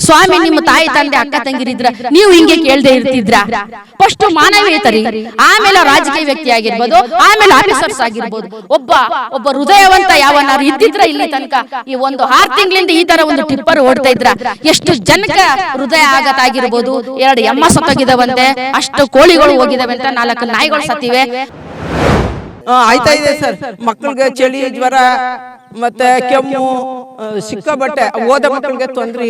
ಸ್ವಾಮಿ ನಿಮ್ಮ ತಾಯಿ ತಂದೆ ಅಕ್ಕ ತಂಗಿರಿದ್ರ ನೀವು ಹಿಂಗೆ ಕೇಳದೆ ಇರ್ತಿದ್ರ? ಫಸ್ಟ್ ಮಾನವೀಯತರಿ, ಆಮೇಲೆ ರಾಜಕೀಯ ವ್ಯಕ್ತಿ ಆಗಿರ್ಬೋದು, ಆಮೇಲೆ ಆಫೀಸರ್ಸ್ ಆಗಿರ್ಬೋದು. ಒಬ್ಬ ಹೃದಯವಂತ ಯಾವನಾರು ಇದ್ದಿದ್ರ ಇಲ್ಲಿ ತನಕ ಈ ಒಂದು 6 ತಿಂಗಳಿಂದ ಈ ತರ ಒಂದು ಟಿಪ್ಪರ್ ಓಡ್ತಾ ಇದ್ರ ಎಷ್ಟು ಜನಕ ಹೃದಯ ಆಘಾತ ಆಗಿರ್ಬೋದು, 2 ಎಮ್ಮ ಸತ್ತೋಗಿದಾವಂತೆ, ಅಷ್ಟು ಕೋಳಿಗಳು ಹೋಗಿದಾವೆ ಅಂತ, 4 ನಾಯಿಗಳು ಸತ್ತಿವೆ. ಆಯ್ತಾ ಇದೆ ಸರ್. ಮಕ್ಕಳಿಗೆ ಚಳಿ ಜ್ವರ ಮತ್ತೆ ಕೆಮ್ಮು ಸಿಕ್ಕಾಬಟ್ಟೆ, ಓದ ಮಕ್ಕಳಿಗೆ ತೊಂದ್ರೆ.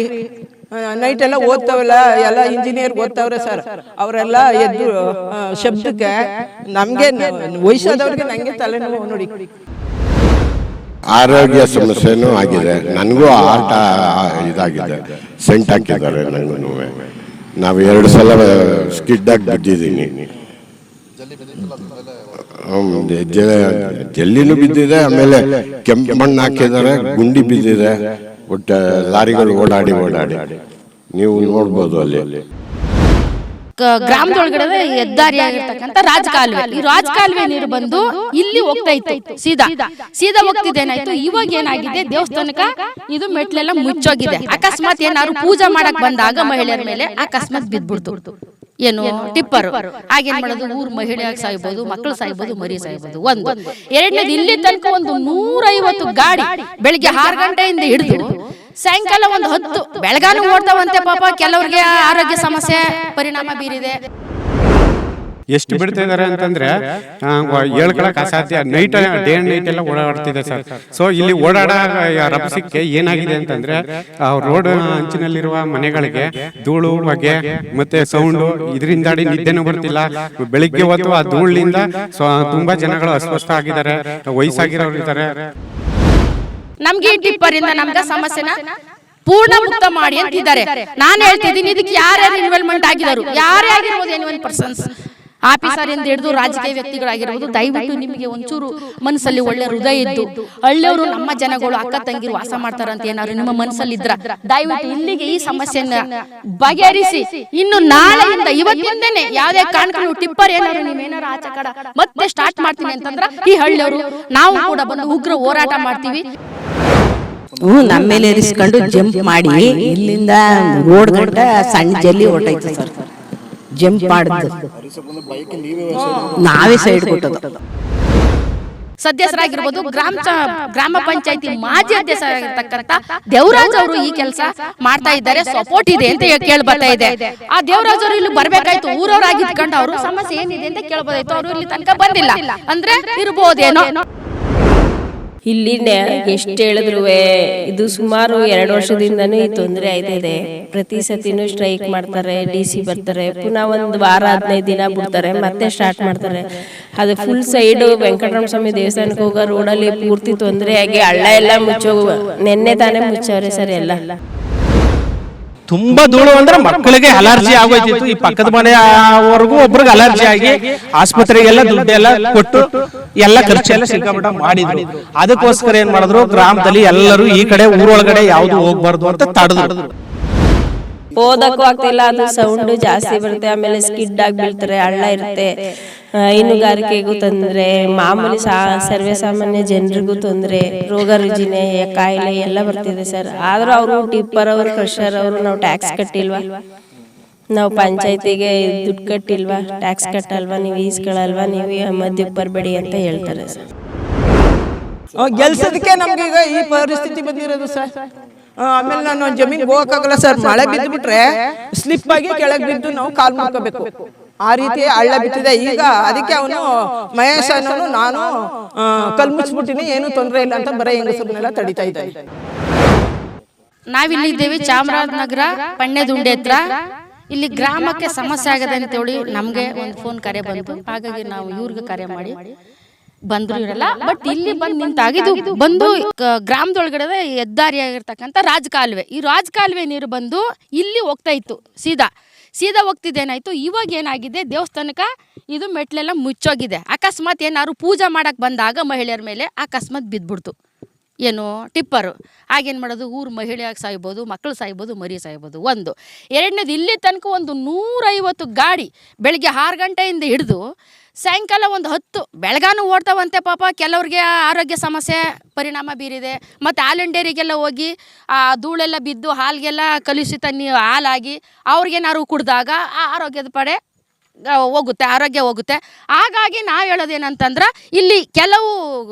ನೈಟ್ ಎಲ್ಲ ಓದ್ತಾವಲ್ಲ, ಎಲ್ಲ ಇಂಜಿನಿಯರ್ ಓದ್ತಾವ್ರೆ ಸರ್, ಅವರೆಲ್ಲ ಎದ್ದು ಶಬ್ದಕ್ಕೆ ನಮ್ಗೆ ವಯಸ್ಸಾದವ್ರಿಗೆ ನಂಗೆ ತಲೆನೋವು ನೋಡಿ. ಆರೋಗ್ಯ ಸಮಸ್ಯೆನೂ ಆಗಿದೆ, ನನಗೂ ಆಟ ಇದಾಗಿದೆ, ಸೆಂಟ್ ಹಾಕಿದ್ದಾರೆ ನನಗೂ. ನಾವು 2 ಸಲ ಸ್ಕಿಡ್ಡಾಗಿ ಬಿದ್ದಿದ್ದೀನಿ, ಜಲ್ಲಿನೂ ಬಿದ್ದಿದೆ, ಆಮೇಲೆ ಕೆಂಪು ಮಣ್ಣು ಹಾಕಿದ್ದಾರೆ, ಗುಂಡಿ ಬಿದ್ದಿದೆ, ಒಟ್ಟು ಲಾರಿಗಳು ಓಡಾಡಿ ನೀವು ನೋಡ್ಬೋದು. ಅಲ್ಲಿ ಗ್ರಾಮದೊಳಗಡೆ ಹೆದ್ದಾರಿಯಾಗಿರ್ತಕ್ಕಂಥ ರಾಜಕಾಲುವೆ, ಈ ರಾಜಕಾಲುವೆ ನೀರು ಬಂದು ಇಲ್ಲಿ ಹೋಗ್ತಾ ಇತ್ತು, ಸೀದಾ ಹೋಗ್ತಿದ್ದೇನಾಯ್ತು. ಇವಾಗ ಏನಾಗಿದೆ, ದೇವಸ್ಥಾನಕ್ಕ ಇದು ಮೆಟ್ಲೆಲ್ಲ ಮುಚ್ಚೋಗಿದೆ. ಅಕಸ್ಮಾತ್ ಏನಾದ್ರು ಪೂಜೆ ಮಾಡಕ್ ಬಂದಾಗ ಮಹಿಳೆಯರ ಮೇಲೆ ಅಕಸ್ಮಾತ್ ಬಿದ್ಬಿಡ್ತು ಏನು ಟಿಪ್ಪರ್. ಆಗೇನ್ ಮಾಡೋದು, ಊರ್ ಮಹಿಳೆ ಸಾಯ್ಬೋದು, ಮಕ್ಕಳು ಸಾಯ್ಬೋದು, ಮರಿ ಸಾಯ್ಬೋದು. ಒಂದು ಎರಡನೇದು, ಇಲ್ಲಿ ತನಕ ಒಂದು 150 ಗಾಡಿ ಬೆಳಿಗ್ಗೆ 6 ಗಂಟೆಯಿಂದ ಹಿಡಿದು ಸಾಯಂಕಾಲ ಒಂದು 10 ಬೆಳಗಾನು ಓಡ್ತಾವಂತೆ. ಪಾಪ ಕೆಲವ್ರಿಗೆ ಆರೋಗ್ಯ ಸಮಸ್ಯೆ ಪರಿಣಾಮ ಬೀರಿದೆ. ಎಷ್ಟು ಬಿಡ್ತಾ ಇದಾರೆ ಅಂತಂದ್ರೆ ಹೇಳ್ಕೊಳಕ್ ಅಸಾಧ್ಯ. ಡೇ ಅಂಡ್ ನೈಟ್ ಎಲ್ಲ ಓಡಾಡ್ತಿದೆ ಸರ್. ಸೊ ಇಲ್ಲಿ ಓಡಾಡ ರಭಸಕ್ಕೆ ಏನಾಗಿದೆ ಅಂತಂದ್ರೆ ರೋಡ್ ಅಂಚಿನಲ್ಲಿರುವ ಮನೆಗಳಿಗೆ ಧೂಳು ಹೊಗೆ ಮತ್ತೆ ಸೌಂಡ್ ಇದರಿಂದಾಡಿ ನಿದ್ದೆನೂ ಬರ್ತಿಲ್ಲ. ಬೆಳಿಗ್ಗೆ ಹೊತ್ತು ಆ ಧೂಳಿನಿಂದ ತುಂಬಾ ಜನಗಳು ಅಸ್ವಸ್ಥ ಆಗಿದ್ದಾರೆ, ವಯಸ್ಸಾಗಿರೋರು ಇದ್ದಾರೆ. ನಮ್ಗೆ ಈ ಟಿಪ್ಪರಿಂದ ನಮ್ಗೆ ಸಮಸ್ಯೆನ ಪೂರ್ಣ ಮುಕ್ತ ಮಾಡಿ ಅಂತಿದ್ದಾರೆ. ನಾನು ಹೇಳ್ತಿದ್ದೀನಿ, ಇದಕ್ಕೆ ಯಾರ್ಯಾರು ಇನ್ವಾಲ್ವ್ಮೆಂಟ್ ಆಗಿದ್ದಾರೆ, ಯಾರೇ ಆಗಿರ್ಬೋದು, ಎನಿವನ್ ಪರ್ಸನ್ಸ್, ಆಫೀಸರ್ ಎಂದು ಹಿಡಿದು ರಾಜಕೀಯ ವ್ಯಕ್ತಿಗಳಾಗಿರ್ಬೋದು, ದಯವಿಟ್ಟು ನಿಮಗೆ ಒಂಚೂರು ಮನಸ್ಸಲ್ಲಿ ಒಳ್ಳೆ ಹೃದಯ ಇದ್ದು, ಹಳ್ಳಿಯವರು ನಮ್ಮ ಜನಗಳು ಅಕ್ಕ ತಂಗಿರು ವಾಸ ಮಾಡ್ತಾರಂತ ಏನಾದ್ರು ನಿಮ್ಮ ಮನಸ್ಸಲ್ಲಿ ಇದ್ರ ದಯವಿಟ್ಟು ಇಲ್ಲಿಗೆ ಈ ಸಮಸ್ಯೆಯನ್ನ ಬಗೆಹರಿಸಿ. ಇನ್ನು ನಾಳೆಯಿಂದ ಇವತ್ತಿಂದನೇ ಯಾವ್ದೇ ಕಾರಣಕ್ಕೂ ಟಿಪ್ಪರ್ ಏನಾದ್ರು ನೀವೇನಾರು ಆಚೆ ಕಡೆ ಮತ್ತೆ ಸ್ಟಾರ್ಟ್ ಮಾಡ್ತೀನಿ ಅಂತಂದ್ರ ಈ ಹಳ್ಳಿಯವರು ನಾವು ಕೂಡ ಬಂದು ಉಗ್ರ ಹೋರಾಟ ಮಾಡ್ತೀವಿ. ನಮ್ಮ ಮೇಲೆ ಇರಿಸ್ಕೊಂಡು ಜಂಪ್ ಮಾಡಿ ಇಲ್ಲಿಂದ ರೋಡ್ ಗಂಟ ಸಣ್ಣ ಜಲ್ಲಿ ಹೊರಟೈತೆ ಸರ್. ಜಂಪ್ ಮಾಡಿದ್ದು ನಾವೇ ಸೈಡ್ ಕೊಟ್ಟದ್ದು. ಸದಸ್ಯರಾಗಿರ್ಬೋದು, ಗ್ರಾಮ ಪಂಚಾಯತಿ ಮಾಜಿ ಅಧ್ಯಕ್ಷರಾಗಿರ್ತಕ್ಕಂಥ ದೇವರಾಜ್ ಅವರು ಈ ಕೆಲಸ ಮಾಡ್ತಾ ಇದ್ದಾರೆ, ಸಪೋರ್ಟ್ ಇದೆ ಅಂತ ಕೇಳಿ ಬರ್ತಾ ಇದೆ. ಆ ದೇವರಾಜ್ ಅವರು ಇಲ್ಲಿ ಬರ್ಬೇಕಾಯ್ತು, ಊರವರಾಗಿದ್ಕೊಂಡು ಅವರು ಸಮಸ್ಯೆ ಏನಿದೆ ಅಂತ ಕೇಳ್ಬೋದಾಯ್ತು. ಅವರು ಇಲ್ಲಿ ತನಕ ಬಂದಿಲ್ಲ ಅಂದ್ರೆ ಇರ್ಬೋದೇನೋ. ಇಲ್ಲಿ ಎಷ್ಟು ಹೇಳಿದ್ರು ಇದು ಸುಮಾರು 2 ವರ್ಷದಿಂದನೂ ಈ ತೊಂದರೆ ಆಯ್ತಿದೆ. ಪ್ರತಿ ಸತಿನೂ ಸ್ಟ್ರೈಕ್ ಮಾಡ್ತಾರೆ, DC ಬರ್ತಾರೆ, ಪುನಃ 1 ವಾರ 15 ದಿನ ಬಿಡ್ತಾರೆ, ಮತ್ತೆ ಸ್ಟಾರ್ಟ್ ಮಾಡ್ತಾರೆ. ಅದು ಫುಲ್ ಸೈಡ್ ವೆಂಕಟರಮಣ ಸ್ವಾಮಿ ದೇವಸ್ಥಾನಕ್ಕೆ ಹೋಗೋ ರೋಡಲ್ಲಿ ಪೂರ್ತಿ ತೊಂದರೆ ಆಗಿ ಹಳ್ಳ ಎಲ್ಲ ಮುಚ್ಚೋ, ನೆನ್ನೆ ತಾನೇ ಮುಚ್ಚವ್ರೆ ಸರ್ ಎಲ್ಲ. ತುಂಬಾ ಧೂಳು ಅಂದ್ರೆ ಮಕ್ಕಳಿಗೆ ಅಲರ್ಜಿ ಆಗೋಯ್ತಿತ್ತು. ಈ ಪಕ್ಕದ ಮನೆಯವರೆಗೂ ಒಬ್ರಿಗೆ ಅಲರ್ಜಿ ಆಗಿ ಆಸ್ಪತ್ರೆಗೆಲ್ಲ ದುಡ್ಡೆಲ್ಲ ಕೊಟ್ಟು ಎಲ್ಲ ಖರ್ಚೆಲ್ಲ ಸಿಕ್ಕಾಪಟ್ಟ ಮಾಡಿದ್ರು. ಅದಕ್ಕೋಸ್ಕರ ಏನ್ ಮಾಡಿದ್ರು, ಗ್ರಾಮದಲ್ಲಿ ಎಲ್ಲರೂ ಈ ಕಡೆ ಊರೊಳಗಡೆ ಯಾವ್ದು ಹೋಗ್ಬಾರ್ದು ಅಂತ ತಡೆದ್ರು. ಓದಕ್ಕೂ ಆಗ್ತಿಲ್ಲ, ಅದು ಸೌಂಡ್ ಜಾಸ್ತಿ ಬರುತ್ತೆ, ಆಮೇಲೆ ಸ್ಕಿಡ್ ಆಗಿ ಬೀಳ್ತಾರೆ, ಹಳ್ಳ ಇರುತ್ತೆ, ಹೈನುಗಾರಿಕೆಗೂ ತೊಂದರೆ, ಮಾಮೂಲಿ ಸರ್ವೇ ಸಾಮಾನ್ಯ ಜನರಿಗೂ ತೊಂದರೆ, ರೋಗ ರುಜಿನ ಕಾಯಿಲೆ ಎಲ್ಲ ಬರ್ತಿದೆ ಸರ್. ಆದ್ರೂ ಅವರು ಟಿಪ್ಪರ್ ಅವರು ಕ್ರಷರ್ ಅವರು ನಾವು ಟ್ಯಾಕ್ಸ್ ಕಟ್ಟಿಲ್ವಾ, ನಾವು ಪಂಚಾಯತಿಗೆ ದುಡ್ಡು ಕಟ್ಟಿಲ್ವಾ, ಟ್ಯಾಕ್ಸ್ ಕಟ್ಟಲ್ವಾ, ನೀವು ಈಸ್ಕೊಳಲ್ವಾ, ನೀವು ಮದ್ಯಕ್ಕೆ ಬರಬೇಡಿ ಅಂತ ಹೇಳ್ತಾರೆ ಸರ್. ಗೆಲ್ಸೋದಕ್ಕೆ ನಮ್ಗೆ ಈಗ ಈ ಪರಿಸ್ಥಿತಿ ಬಂದಿರೋದು ಸರ್. ಆಮೇಲೆ ನಾನು ಜಮೀನ್ಗೆ ಹೋಗಕ್ಕಾಗಲ್ಲ ಸರ್, ಮಳೆ ಬಿದ್ದು ಬಿಟ್ರೆ ಸ್ಲಿಪ್ ಆಗಿ ಕೆಳಗೆ ಬಿದ್ದು ನಾವು ಕಾಲ್ ಮಾಡ್ಕೋಬೇಕು, ಆ ರೀತಿ ಹಳ್ಳ ಬಿಟ್ಟಿದೆ ಈಗ. ಅದಕ್ಕೆ ಅವನು ಮಹೇಶ್ ಅನ್ನೋನು ನಾನು ಕಲ್ ಮುಚ್ಚಿಬಿಟ್ಟಿನಿ, ಏನು ತೊಂದರೆ ಇಲ್ಲ ಅಂತ ಬರೀ ಹೆಂಗಸರನ್ನೆಲ್ಲ ತಡಿತಾ ಇದ್ದಾರೆ. ನಾವಿಲ್ಲಿದ್ದೇವೆ ಚಾಮರಾಜನಗರ ಪಣ್ಣೆದುಂಡೆ ಹತ್ರ. ಇಲ್ಲಿ ಗ್ರಾಮಕ್ಕೆ ಸಮಸ್ಯೆ ಆಗದೆ ಅಂತ ಹೇಳಿ ನಮ್ಗೆ ಒಂದು ಫೋನ್ ಕರೆ ಬಂತು. ಹಾಗಾಗಿ ನಾವು ಇವ್ರಿಗೆ ಕರೆ ಮಾಡಿ ಬಂದ್ರು ಇರಲ್ಲ, ಬಟ್ ಇಲ್ಲಿ ಬಂದು ನಿಂತಾಗಿದ್ದು ಬಂದು ಗ್ರಾಮದೊಳಗಡೆ ಹೆದ್ದಾರಿಯಾಗಿರ್ತಕ್ಕಂಥ ರಾಜಕಾಲುವೆ, ಈ ರಾಜಕಾಲುವೆ ನೀರು ಬಂದು ಇಲ್ಲಿ ಹೋಗ್ತಾ ಇತ್ತು, ಸೀದಾ ಹೋಗ್ತಿದ್ದೇನಾಯ್ತು. ಇವಾಗ ಏನಾಗಿದೆ, ದೇವಸ್ಥಾನಕ್ಕೆ ಇದು ಮೆಟ್ಲೆಲ್ಲ ಮುಚ್ಚೋಗಿದೆ. ಅಕಸ್ಮಾತ್ ಏನಾದ್ರು ಪೂಜೆ ಮಾಡಕ್ ಬಂದಾಗ ಮಹಿಳೆಯರ ಮೇಲೆ ಅಕಸ್ಮಾತ್ ಬಿದ್ಬಿಡ್ತು ಏನು ಟಿಪ್ಪರು. ಆಗೇನು ಮಾಡೋದು, ಊರು ಮಹಿಳೆಯಾಗಿ ಸಾಯ್ಬೋದು, ಮಕ್ಕಳು ಸಾಯ್ಬೋದು, ಮರಿ ಸಾಯ್ಬೋದು. ಒಂದು ಎರಡನೇದು, ಇಲ್ಲಿ ತನಕ ಒಂದು 150 ಗಾಡಿ ಬೆಳಿಗ್ಗೆ 6 ಗಂಟೆಯಿಂದ ಹಿಡಿದು ಸಾಯಂಕಾಲ ಒಂದು 10 ಬೆಳಗಾನು ಓಡ್ತಾವಂತೆ. ಪಾಪ ಕೆಲವ್ರಿಗೆ ಆರೋಗ್ಯ ಸಮಸ್ಯೆ ಪರಿಣಾಮ ಬೀರಿದೆ. ಮತ್ತು ಹಾಲಿನ ಡೇರಿಗೆಲ್ಲ ಹೋಗಿ ಆ ಧೂಳೆಲ್ಲ ಬಿದ್ದು ಹಾಲಿಗೆಲ್ಲ ಕಲುಷಿತ ಹಾಲಾಗಿ ಅವ್ರಿಗೇನಾದ್ರು ಕುಡಿದಾಗ ಆ ಆರೋಗ್ಯದ ಪಡೆ ಹೋಗುತ್ತೆ, ಆರೋಗ್ಯ ಹೋಗುತ್ತೆ. ಹಾಗಾಗಿ ನಾವು ಹೇಳೋದೇನಂತಂದ್ರೆ, ಇಲ್ಲಿ ಕೆಲವು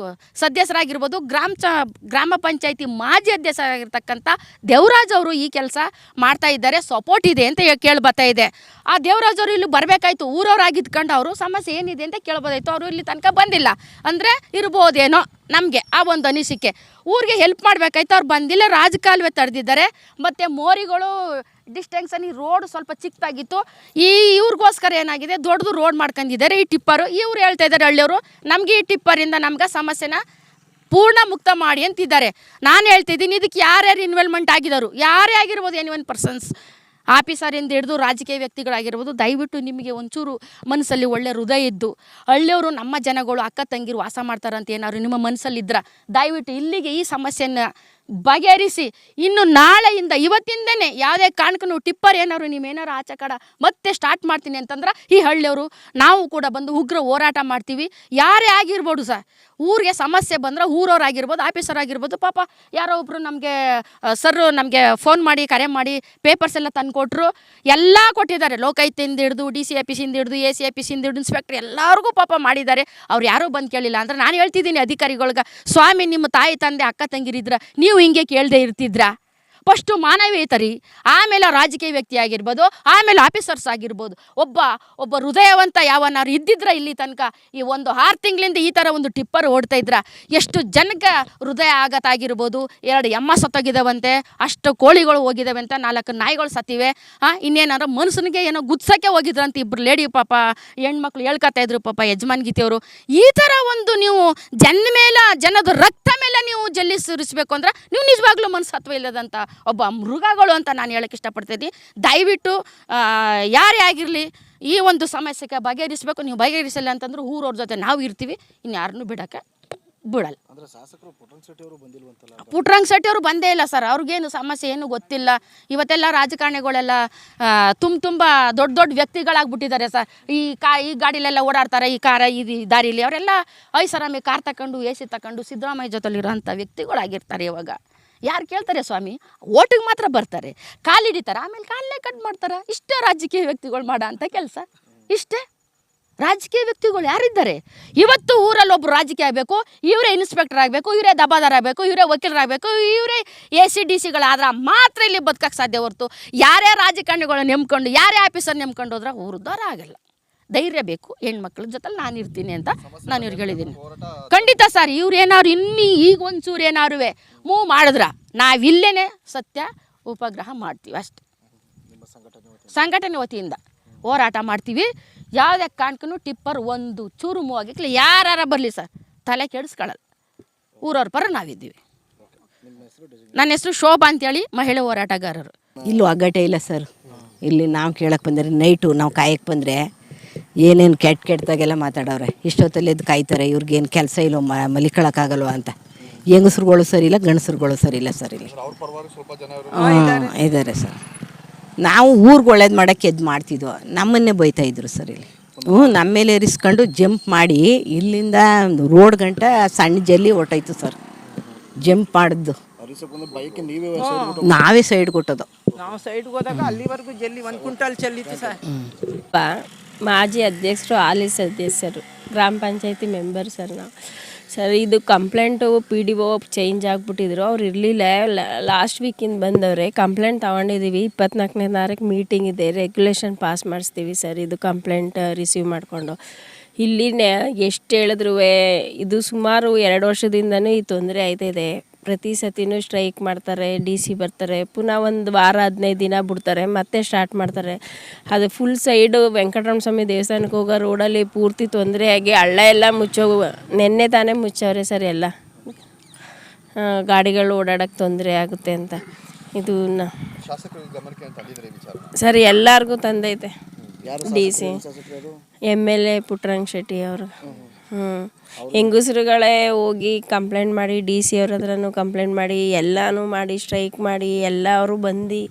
ಸದಸ್ಯರಾಗಿರ್ಬೋದು, ಗ್ರಾಮ ಪಂಚಾಯತಿ ಮಾಜಿ ಅಧ್ಯಕ್ಷರಾಗಿರ್ತಕ್ಕಂಥ ದೇವರಾಜ್ ಅವರು ಈ ಕೆಲಸ ಮಾಡ್ತಾ ಇದ್ದಾರೆ, ಸಪೋರ್ಟ್ ಇದೆ ಅಂತ ಕೇಳ್ಬತ್ತಾ ಇದೆ. ಆ ದೇವರಾಜ್ ಅವರು ಇಲ್ಲಿ ಬರಬೇಕಾಯ್ತು, ಊರವರಾಗಿದ್ಕೊಂಡು ಅವರು ಸಮಸ್ಯೆ ಏನಿದೆ ಅಂತ ಕೇಳ್ಬೋದಾಯ್ತು. ಅವರು ಇಲ್ಲಿ ತನಕ ಬಂದಿಲ್ಲ ಅಂದರೆ ಇರ್ಬೋದೇನೋ ನಮಗೆ ಆ ಒಂದು ಅನಿಸಿಕೆ. ಊರಿಗೆ ಹೆಲ್ಪ್ ಮಾಡಬೇಕಾಯ್ತು, ಅವ್ರು ಬಂದಿಲ್ಲ. ರಾಜಕಾಲುವೆ ತಡೆದಿದ್ದಾರೆ. ಮತ್ತು ಮೋರಿಗಳು ಡಿಸ್ಟೆನ್ಸನ್, ಈ ರೋಡ್ ಸ್ವಲ್ಪ ಚಿಕ್ಕದಾಗಿತ್ತು. ಇವ್ರಿಗೋಸ್ಕರ ಏನಾಗಿದೆ, ದೊಡ್ಡದು ರೋಡ್ ಮಾಡ್ಕೊಂಡಿದ್ದಾರೆ ಈ ಟಿಪ್ಪರು. ಇವ್ರು ಹೇಳ್ತಾ ಇದ್ದಾರೆ ಹಳ್ಳಿಯವರು, ನಮಗೆ ಈ ಟಿಪ್ಪರಿಂದ ನಮ್ಗೆ ಸಮಸ್ಯೆನ ಪೂರ್ಣ ಮುಕ್ತ ಮಾಡಿ ಅಂತಿದ್ದಾರೆ. ನಾನು ಹೇಳ್ತಿದ್ದೀನಿ, ಇದಕ್ಕೆ ಯಾರ್ಯಾರು ಇನ್ವಾಲ್ವ್ಮೆಂಟ್ ಆಗಿದ್ದಾರೆ, ಯಾರೇ ಆಗಿರ್ಬೋದು, ಎನಿವನ್ ಪರ್ಸನ್ಸ್, ಆಫೀಸರಿಂದ ಹಿಡಿದು ರಾಜಕೀಯ ವ್ಯಕ್ತಿಗಳಾಗಿರ್ಬೋದು, ದಯವಿಟ್ಟು ನಿಮಗೆ ಒಂಚೂರು ಮನಸ್ಸಲ್ಲಿ ಒಳ್ಳೆ ಹೃದಯ ಇದ್ದು, ಹಳ್ಳಿಯವರು ನಮ್ಮ ಜನಗಳು ಅಕ್ಕ ತಂಗಿರು ವಾಸ ಮಾಡ್ತಾರಂತ ಏನಾದ್ರು ನಿಮ್ಮ ಮನಸ್ಸಲ್ಲಿದ್ರೆ ದಯವಿಟ್ಟು ಇಲ್ಲಿಗೆ ಈ ಸಮಸ್ಯೆನ ಬಗೆಹರಿಸಿ. ಇನ್ನು ನಾಳೆಯಿಂದ ಇವತ್ತಿಂದನೇ ಯಾವುದೇ ಕಾರಣಕ್ಕೂ ಟಿಪ್ಪರ್ ಏನಾದ್ರು ನೀವೇನಾರು ಆಚೆ ಕಡೆ ಮತ್ತೆ ಸ್ಟಾರ್ಟ್ ಮಾಡ್ತೀನಿ ಅಂತಂದ್ರೆ ಈ ಹಳ್ಳಿಯವರು ನಾವು ಕೂಡ ಬಂದು ಉಗ್ರ ಹೋರಾಟ ಮಾಡ್ತೀವಿ. ಯಾರೇ ಆಗಿರ್ಬೋದು ಸರ್, ಊರಿಗೆ ಸಮಸ್ಯೆ ಬಂದ್ರೆ ಊರವರಾಗಿರ್ಬೋದು, ಆಫೀಸರ್ ಆಗಿರ್ಬೋದು, ಪಾಪ ಯಾರೋ ಒಬ್ಬರು ನಮಗೆ ಫೋನ್ ಮಾಡಿ ಕರೆ ಮಾಡಿ ಪೇಪರ್ಸ್ ಎಲ್ಲ ತಂದು ಕೊಟ್ಟರು, ಎಲ್ಲ ಕೊಟ್ಟಿದ್ದಾರೆ. ಲೋಕಾಯುಕ್ತದಿಂದ ಹಿಡಿದು DC ಆಫೀಸಿಂದ ಹಿಡಿದು AC ಆಫೀಸಿಂದ ಹಿಡಿದು ಇನ್ಸ್ಪೆಕ್ಟರ್ ಎಲ್ಲರಿಗೂ ಪಾಪ ಮಾಡಿದ್ದಾರೆ. ಅವ್ರು ಯಾರೂ ಬಂದು ಕೇಳಿಲ್ಲ. ಅಂದ್ರೆ ನಾನು ಹೇಳ್ತಿದ್ದೀನಿ ಅಧಿಕಾರಿಗಳ್ಗೆ, ಸ್ವಾಮಿ ನಿಮ್ಮ ತಾಯಿ ತಂದೆ ಅಕ್ಕ ತಂಗಿರಿದ್ರೆ ನೀವು ಹಿಂಗೆ ಕೇಳದೆ ಇರ್ತಿದ್ರಾ? ಫಸ್ಟು ಮಾನವೀಯತರಿ, ಆಮೇಲೆ ರಾಜಕೀಯ ವ್ಯಕ್ತಿ ಆಗಿರ್ಬೋದು, ಆಮೇಲೆ ಆಫೀಸರ್ಸ್ ಆಗಿರ್ಬೋದು. ಒಬ್ಬ ಹೃದಯವಂತ ಯಾವನಾರು ಇದ್ದಿದ್ರೆ ಇಲ್ಲಿ ತನಕ ಈ ಒಂದು 6 ತಿಂಗಳಿಂದ ಈ ಥರ ಒಂದು ಟಿಪ್ಪರ್ ಓಡ್ತಾ ಇದ್ರ ಎಷ್ಟು ಜನಕ್ಕೆ ಹೃದಯ ಆಘಾತ ಆಗಿರ್ಬೋದು. 2 ಎಮ್ಮ ಸತ್ತೋಗಿದ್ದಾವಂತೆ, ಅಷ್ಟು ಕೋಳಿಗಳು ಹೋಗಿದ್ದಾವೆ ಅಂತ, 4 ನಾಯಿಗಳು ಸತ್ತಿವೆ. ಇನ್ನೇನಾರು ಮನುಷ್ಯನಿಗೆ ಏನೋ ಗುದ್ಸೋಕ್ಕೆ ಹೋಗಿದ್ರಂತ 2 ಲೇಡಿ ಪಾಪ ಹೆಣ್ಮಕ್ಳು ಹೇಳ್ಕೊತಾ ಇದ್ರು ಪಾಪ ಯಜಮಾನ್ ಗೀತೆಯವರು. ಈ ಥರ ಒಂದು ನೀವು ಜನದ ರಕ್ತ ಮೇಲೆ ನೀವು ಜಲ್ಲಿ ಸುರಿಸ್ಬೇಕು ಅಂದ್ರೆ ನೀವು ನಿಜವಾಗ್ಲೂ ಮನಸ್ಸತ್ವ ಇಲ್ಲದಂತ ಒಬ್ಬ ಮೃಗಗಳು ಅಂತ ನಾನು ಹೇಳಕ್ಕೆ ಇಷ್ಟಪಡ್ತೀನಿ. ದಯವಿಟ್ಟು ಯಾರೇ ಆಗಿರಲಿ ಈ ಒಂದು ಸಮಸ್ಯೆಗೆ ಬಗೆಹರಿಸಬೇಕು. ನೀವು ಬಗೆಹರಿಸಿಲ್ಲ ಅಂತಂದ್ರೆ ಊರವ್ರ ಜೊತೆ ನಾವು ಇರ್ತೀವಿ, ಇನ್ನು ಯಾರನ್ನೂ ಬಿಡೋಕ್ಕೆ ಬಿಡಲ್ಲ. ಪುಟ್ರಂಗ್ ಶೆಟ್ಟಿ ಅವರು ಬಂದೇ ಇಲ್ಲ ಸರ್, ಅವ್ರಿಗೇನು ಸಮಸ್ಯೆ ಏನು ಗೊತ್ತಿಲ್ಲ. ಇವತ್ತೆಲ್ಲ ರಾಜಕಾರಣಿಗಳೆಲ್ಲ ತುಂಬ ದೊಡ್ಡ ವ್ಯಕ್ತಿಗಳಾಗ್ಬಿಟ್ಟಿದ್ದಾರೆ ಸರ್. ಈ ಗಾಡಿಲೆಲ್ಲ ಓಡಾಡ್ತಾರೆ, ಈ ದಾರಿಲಿ ಅವರೆಲ್ಲ ಐಷಾರಾಮಿ ಕಾರ್ ತಗೊಂಡು AC ತಗೊಂಡು ಸಿದ್ದರಾಮಯ್ಯ ಜೊತೆಲಿರೋಂಥ ವ್ಯಕ್ತಿಗಳಾಗಿರ್ತಾರೆ. ಇವಾಗ ಯಾರು ಕೇಳ್ತಾರೆ ಸ್ವಾಮಿ? ಓಟಿಗೆ ಮಾತ್ರ ಬರ್ತಾರೆ, ಕಾಲು ಹಿಡಿತಾರೆ, ಆಮೇಲೆ ಕಾಲೇ ಕಟ್ ಮಾಡ್ತಾರೆ. ಇಷ್ಟೇ ರಾಜಕೀಯ ವ್ಯಕ್ತಿಗಳು ಮಾಡೋ ಅಂಥ ಕೆಲಸ. ಇಷ್ಟೇ ರಾಜಕೀಯ ವ್ಯಕ್ತಿಗಳು ಯಾರಿದ್ದಾರೆ? ಇವತ್ತು ಊರಲ್ಲಿ ಒಬ್ಬರು ರಾಜಕೀಯ ಆಗಬೇಕು, ಇವರೇ ಇನ್ಸ್ಪೆಕ್ಟರ್ ಆಗಬೇಕು, ಇವರೇ ದಬಾದಾರ ಆಗಬೇಕು, ಇವರೇ ವಕೀಲರಾಗಬೇಕು, ಇವರೇ AC DC ಮಾತ್ರ ಇಲ್ಲಿ ಬದುಕಕ್ಕೆ ಸಾಧ್ಯ ಹೊರತು ಯಾರೇ ರಾಜಕಾರಣಿಗಳು ನೆಮ್ಕೊಂಡು, ಯಾರೇ ಆಫೀಸರ್ ನೆಮ್ಕೊಂಡು ಹೋದ್ರೆ ಉದ್ಧಾರ ಆಗಲ್ಲ. ಧೈರ್ಯ ಬೇಕು. ಹೆಣ್ಮಕ್ಳ ಜೊತೆ ನಾನು ಇರ್ತೀನಿ ಅಂತ ನಾನು ಇವ್ರಿಗೆ ಹೇಳಿದ್ದೀನಿ. ಖಂಡಿತ ಸರ್, ಇವ್ರೇನಾದ್ರು ಈಗ ಒಂಚೂರು ಏನಾರು ಮೂವ್ ಮಾಡಿದ್ರೆ ನಾವಿಲ್ಲೇ ಸತ್ಯ ಉಪಗ್ರಹ ಮಾಡ್ತೀವಿ ಅಷ್ಟೆ. ಸಂಘಟನೆ ವತಿಯಿಂದ ಹೋರಾಟ ಮಾಡ್ತೀವಿ. ಯಾವುದೇ ಕಾರಣಕ್ಕೂ ಟಿಪ್ಪರ್ ಒಂದು ಚೂರು ಮೂವ್ ಆಗಿಕ್ಲಿ, ಯಾರ ಬರಲಿ ಸರ್, ತಲೆ ಕೆಡಿಸ್ಕೊಳ್ಳಲ್ಲ. ಊರವ್ರ ಪರ ನಾವಿದ್ದೀವಿ. ನನ್ನ ಹೆಸರು ಶೋಭಾ ಅಂತೇಳಿ, ಮಹಿಳಾ ಹೋರಾಟಗಾರರು. ಇಲ್ಲೂ ಅಗ್ಗಟೆ ಇಲ್ಲ ಸರ್. ಇಲ್ಲಿ ನಾವು ಕೇಳಕ್ಕೆ ಬಂದರೆ ನೈಟು ನಾವು ಕಾಯಕ್ಕೆ ಬಂದರೆ ಏನೇನು ಕೆಟ್ಟದಾಗೆಲ್ಲ ಮಾತಾಡೋರೆ. ಇಷ್ಟೊತ್ತಲ್ಲಿ ಎದ್ದು ಕಾಯ್ತಾರೆ, ಇವ್ರಿಗೇನು ಕೆಲಸ ಇಲ್ಲೋ ಮಲಿಕೊಳ್ಳೋಕ್ಕಾಗಲ್ವ ಅಂತ. ಹೆಂಗಸ್ರುಗಳು ಸರಿ ಇಲ್ಲ, ಗಂಡಸ್ರುಗಳು ಸರಿ ಇಲ್ಲ ಸರ್. ಇಲ್ಲಿ ಇದ್ದಾರೆ ಸರ್. ನಾವು ಊರಿಗೆ ಒಳ್ಳೇದು ಮಾಡೋಕ್ಕೆ ಎದ್ದು ಮಾಡ್ತಿದ್ವು, ನಮ್ಮನ್ನೇ ಬೈತಾಯಿದ್ರು ಸರ್. ಇಲ್ಲಿ ನಮ್ಮ ಮೇಲೆ ಇರಿಸ್ಕೊಂಡು ಜಂಪ್ ಮಾಡಿ ಇಲ್ಲಿಂದ ರೋಡ್ ಗಂಟ ಸಣ್ಣ ಜಲ್ಲಿ ಹೊರ್ಟೋಯ್ತು ಸರ್. ಜಂಪ್ ಮಾಡಿದ್ದು ನಾವೇ ಸೈಡ್ ಕೊಟ್ಟೋದು. ನಾವು ಸೈಡ್ಗೆ ಹೋದಾಗ ಅಲ್ಲಿವರೆಗೂ ಜಲ್ಲಿ 1 ಕ್ವಿಂಟಲ್ ಚೆಲ್ಲಿತ್ತು ಸರ್. ಮಾಜಿ ಅಧ್ಯಕ್ಷರು, ಹಾಲಿ ಸದಸ್ಯರು, ಗ್ರಾಮ ಪಂಚಾಯತಿ ಮೆಂಬರ್ ಸರ್ ನಾವು. ಸರ್, ಇದು ಕಂಪ್ಲೇಂಟು PDO ಚೇಂಜ್ ಆಗಿಬಿಟ್ಟಿದ್ರು, ಅವ್ರು ಇರಲಿಲ್ಲ. ಲಾಸ್ಟ್ ವೀಕಿಂದ ಬಂದವ್ರೆ. ಕಂಪ್ಲೇಂಟ್ ತೊಗೊಂಡಿದ್ದೀವಿ. 24ನೇ ತಾರೀಕು ಮೀಟಿಂಗ್ ಇದೆ, ರೆಗ್ಯುಲೇಷನ್ ಪಾಸ್ ಮಾಡಿಸ್ತೀವಿ ಸರ್. ಇದು ಕಂಪ್ಲೇಂಟ್ ರಿಸೀವ್ ಮಾಡಿಕೊಂಡು ಇಲ್ಲಿನೇ ಎಷ್ಟು ಹೇಳಿದ್ರು ಇದು ಸುಮಾರು 2 ವರ್ಷದಿಂದನೂ ಈ ತೊಂದರೆ ಆಯ್ತಿದೆ. ಪ್ರತಿ ಸತಿನೂ ಸ್ಟ್ರೈಕ್ ಮಾಡ್ತಾರೆ, DC ಬರ್ತಾರೆ, ಪುನಃ 1 ವಾರ 15 ದಿನ ಬಿಡ್ತಾರೆ, ಮತ್ತೆ ಸ್ಟಾರ್ಟ್ ಮಾಡ್ತಾರೆ. ಅದು ಫುಲ್ ಸೈಡು ವೆಂಕಟರಮಣ ಸ್ವಾಮಿ ದೇವಸ್ಥಾನಕ್ಕೆ ಹೋಗೋ ರೋಡಲ್ಲಿ ಪೂರ್ತಿ ತೊಂದರೆ ಆಗಿ ಹಳ್ಳ ಎಲ್ಲ ನೆನ್ನೆ ತಾನೇ ಮುಚ್ಚವ್ರೆ ಸರ್. ಎಲ್ಲ ಗಾಡಿಗಳು ಓಡಾಡೋಕ್ಕೆ ತೊಂದರೆ ಆಗುತ್ತೆ ಅಂತ ಇದು ಸರ್ ಎಲ್ಲರಿಗೂ ತಂದೈತೆ. DC MLA ಪುಟ್ರಂಗ್ ಶೆಟ್ಟಿ ಅವರು ಹೆಂಗಸರುಗಳೇ ಹೋಗಿ ಕಂಪ್ಲೇಂಟ್ ಮಾಡಿ ಡಿ ಸಿ ಅವ್ರ ಹತ್ರನೂ ಕಂಪ್ಲೇಂಟ್ ಮಾಡಿ ಎಲ್ಲನೂ ಮಾಡಿ ಸ್ಟ್ರೈಕ್ ಮಾಡಿ ಎಲ್ಲ ಅವರು ಬಂದು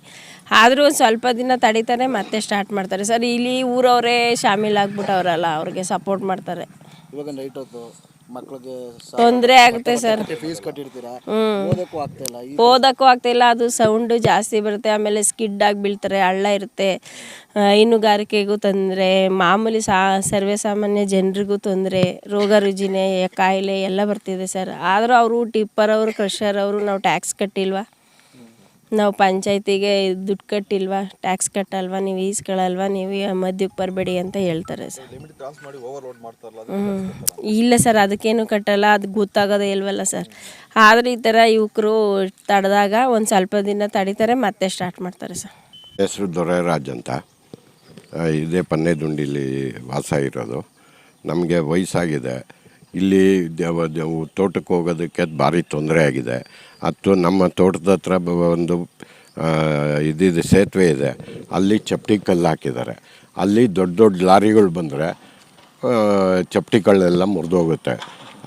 ಆದರೂ ಒಂದು ಸ್ವಲ್ಪ ದಿನ ತಡೀತಾರೆ ಮತ್ತೆ ಸ್ಟಾರ್ಟ್ ಮಾಡ್ತಾರೆ ಸರ್. ಇಲ್ಲಿ ಊರವರೇ ಶಾಮೀಲಾಗ್ಬಿಟ್ಟವ್ರಲ್ಲ, ಅವ್ರಿಗೆ ಸಪೋರ್ಟ್ ಮಾಡ್ತಾರೆ. ಇವಾಗ ನೈಟ್ ಹೊತ್ತು ಮಕ್ಕಳಿಗೆ ತೊಂದರೆ ಆಗುತ್ತೆ ಸರ್. ಫೀಸ್ ಕಟ್ಟಿರ್ತೀರಾ, ಓದಕ್ಕೂ ಆಗ್ತಾಯಿಲ್ಲ, ಅದು ಸೌಂಡು ಜಾಸ್ತಿ ಬರುತ್ತೆ. ಆಮೇಲೆ ಸ್ಕಿಡ್ ಆಗಿ ಬೀಳ್ತಾರೆ, ಹಳ್ಳ ಇರುತ್ತೆ, ಹೈನುಗಾರಿಕೆಗೂ ತೊಂದರೆ, ಮಾಮೂಲಿ ಸರ್ವೇ ಸಾಮಾನ್ಯ ಜನರಿಗೂ ತೊಂದರೆ, ರೋಗ ರುಜಿನ ಕಾಯಿಲೆ ಎಲ್ಲ ಬರ್ತಿದೆ ಸರ್. ಆದರೂ ಅವರು ಟಿಪ್ಪರ್ ಅವರು ಕ್ರಷರ್ ಅವರು ನಾವು ಟ್ಯಾಕ್ಸ್ ಕಟ್ಟಿಲ್ವಾ, ನಾವು ಪಂಚಾಯತಿಗೆ ದುಡ್ಡು ಕಟ್ಟಿಲ್ವಾ, ಟ್ಯಾಕ್ಸ್ ಕಟ್ಟಲ್ವಾ, ನೀವು ಈಸ್ಕೊಳ್ಳಲ್ವಾ, ನೀವು ಮದ್ಯಕ್ಕೆ ಬರಬೇಡಿ ಅಂತ ಹೇಳ್ತಾರೆ ಸರ್. ಇಲ್ಲ ಸರ್, ಅದಕ್ಕೇನು ಕಟ್ಟಲ್ಲ, ಅದು ಗೊತ್ತಾಗೋದೇ ಇಲ್ವಲ್ಲ ಸರ್. ಆದರೆ ಈ ಥರ ಯುವಕರು ತಡೆದಾಗ ಒಂದು ಸ್ವಲ್ಪ ದಿನ ತಡೀತಾರೆ, ಮತ್ತೆ ಸ್ಟಾರ್ಟ್ ಮಾಡ್ತಾರೆ ಸರ್. ಹೆಸರು ದೊರೆರಾಜ್ ಅಂತ, ಇದೇ ಪನ್ನೇದುಂಡಿಲಿ ವಾಸ ಇರೋದು. ನಮಗೆ ವಯಸ್ಸಾಗಿದೆ. ಇಲ್ಲಿ ತೋಟಕ್ಕೆ ಹೋಗೋದಕ್ಕೆ ಭಾರಿ ತೊಂದರೆ ಆಗಿದೆ. ಅದು ನಮ್ಮ ತೋಟದ ಹತ್ರ ಒಂದು ಇದಿದೆ, ಸೇತುವೆ ಇದೆ, ಅಲ್ಲಿ ಚಪ್ಪಟಿ ಕಲ್ಲು ಹಾಕಿದ್ದಾರೆ. ಅಲ್ಲಿ ದೊಡ್ಡ ದೊಡ್ಡ ಲಾರಿಗಳು ಬಂದರೆ ಚಪ್ಪಟಿ ಕಲ್ಲೆಲ್ಲ ಮುರಿದೋಗುತ್ತೆ.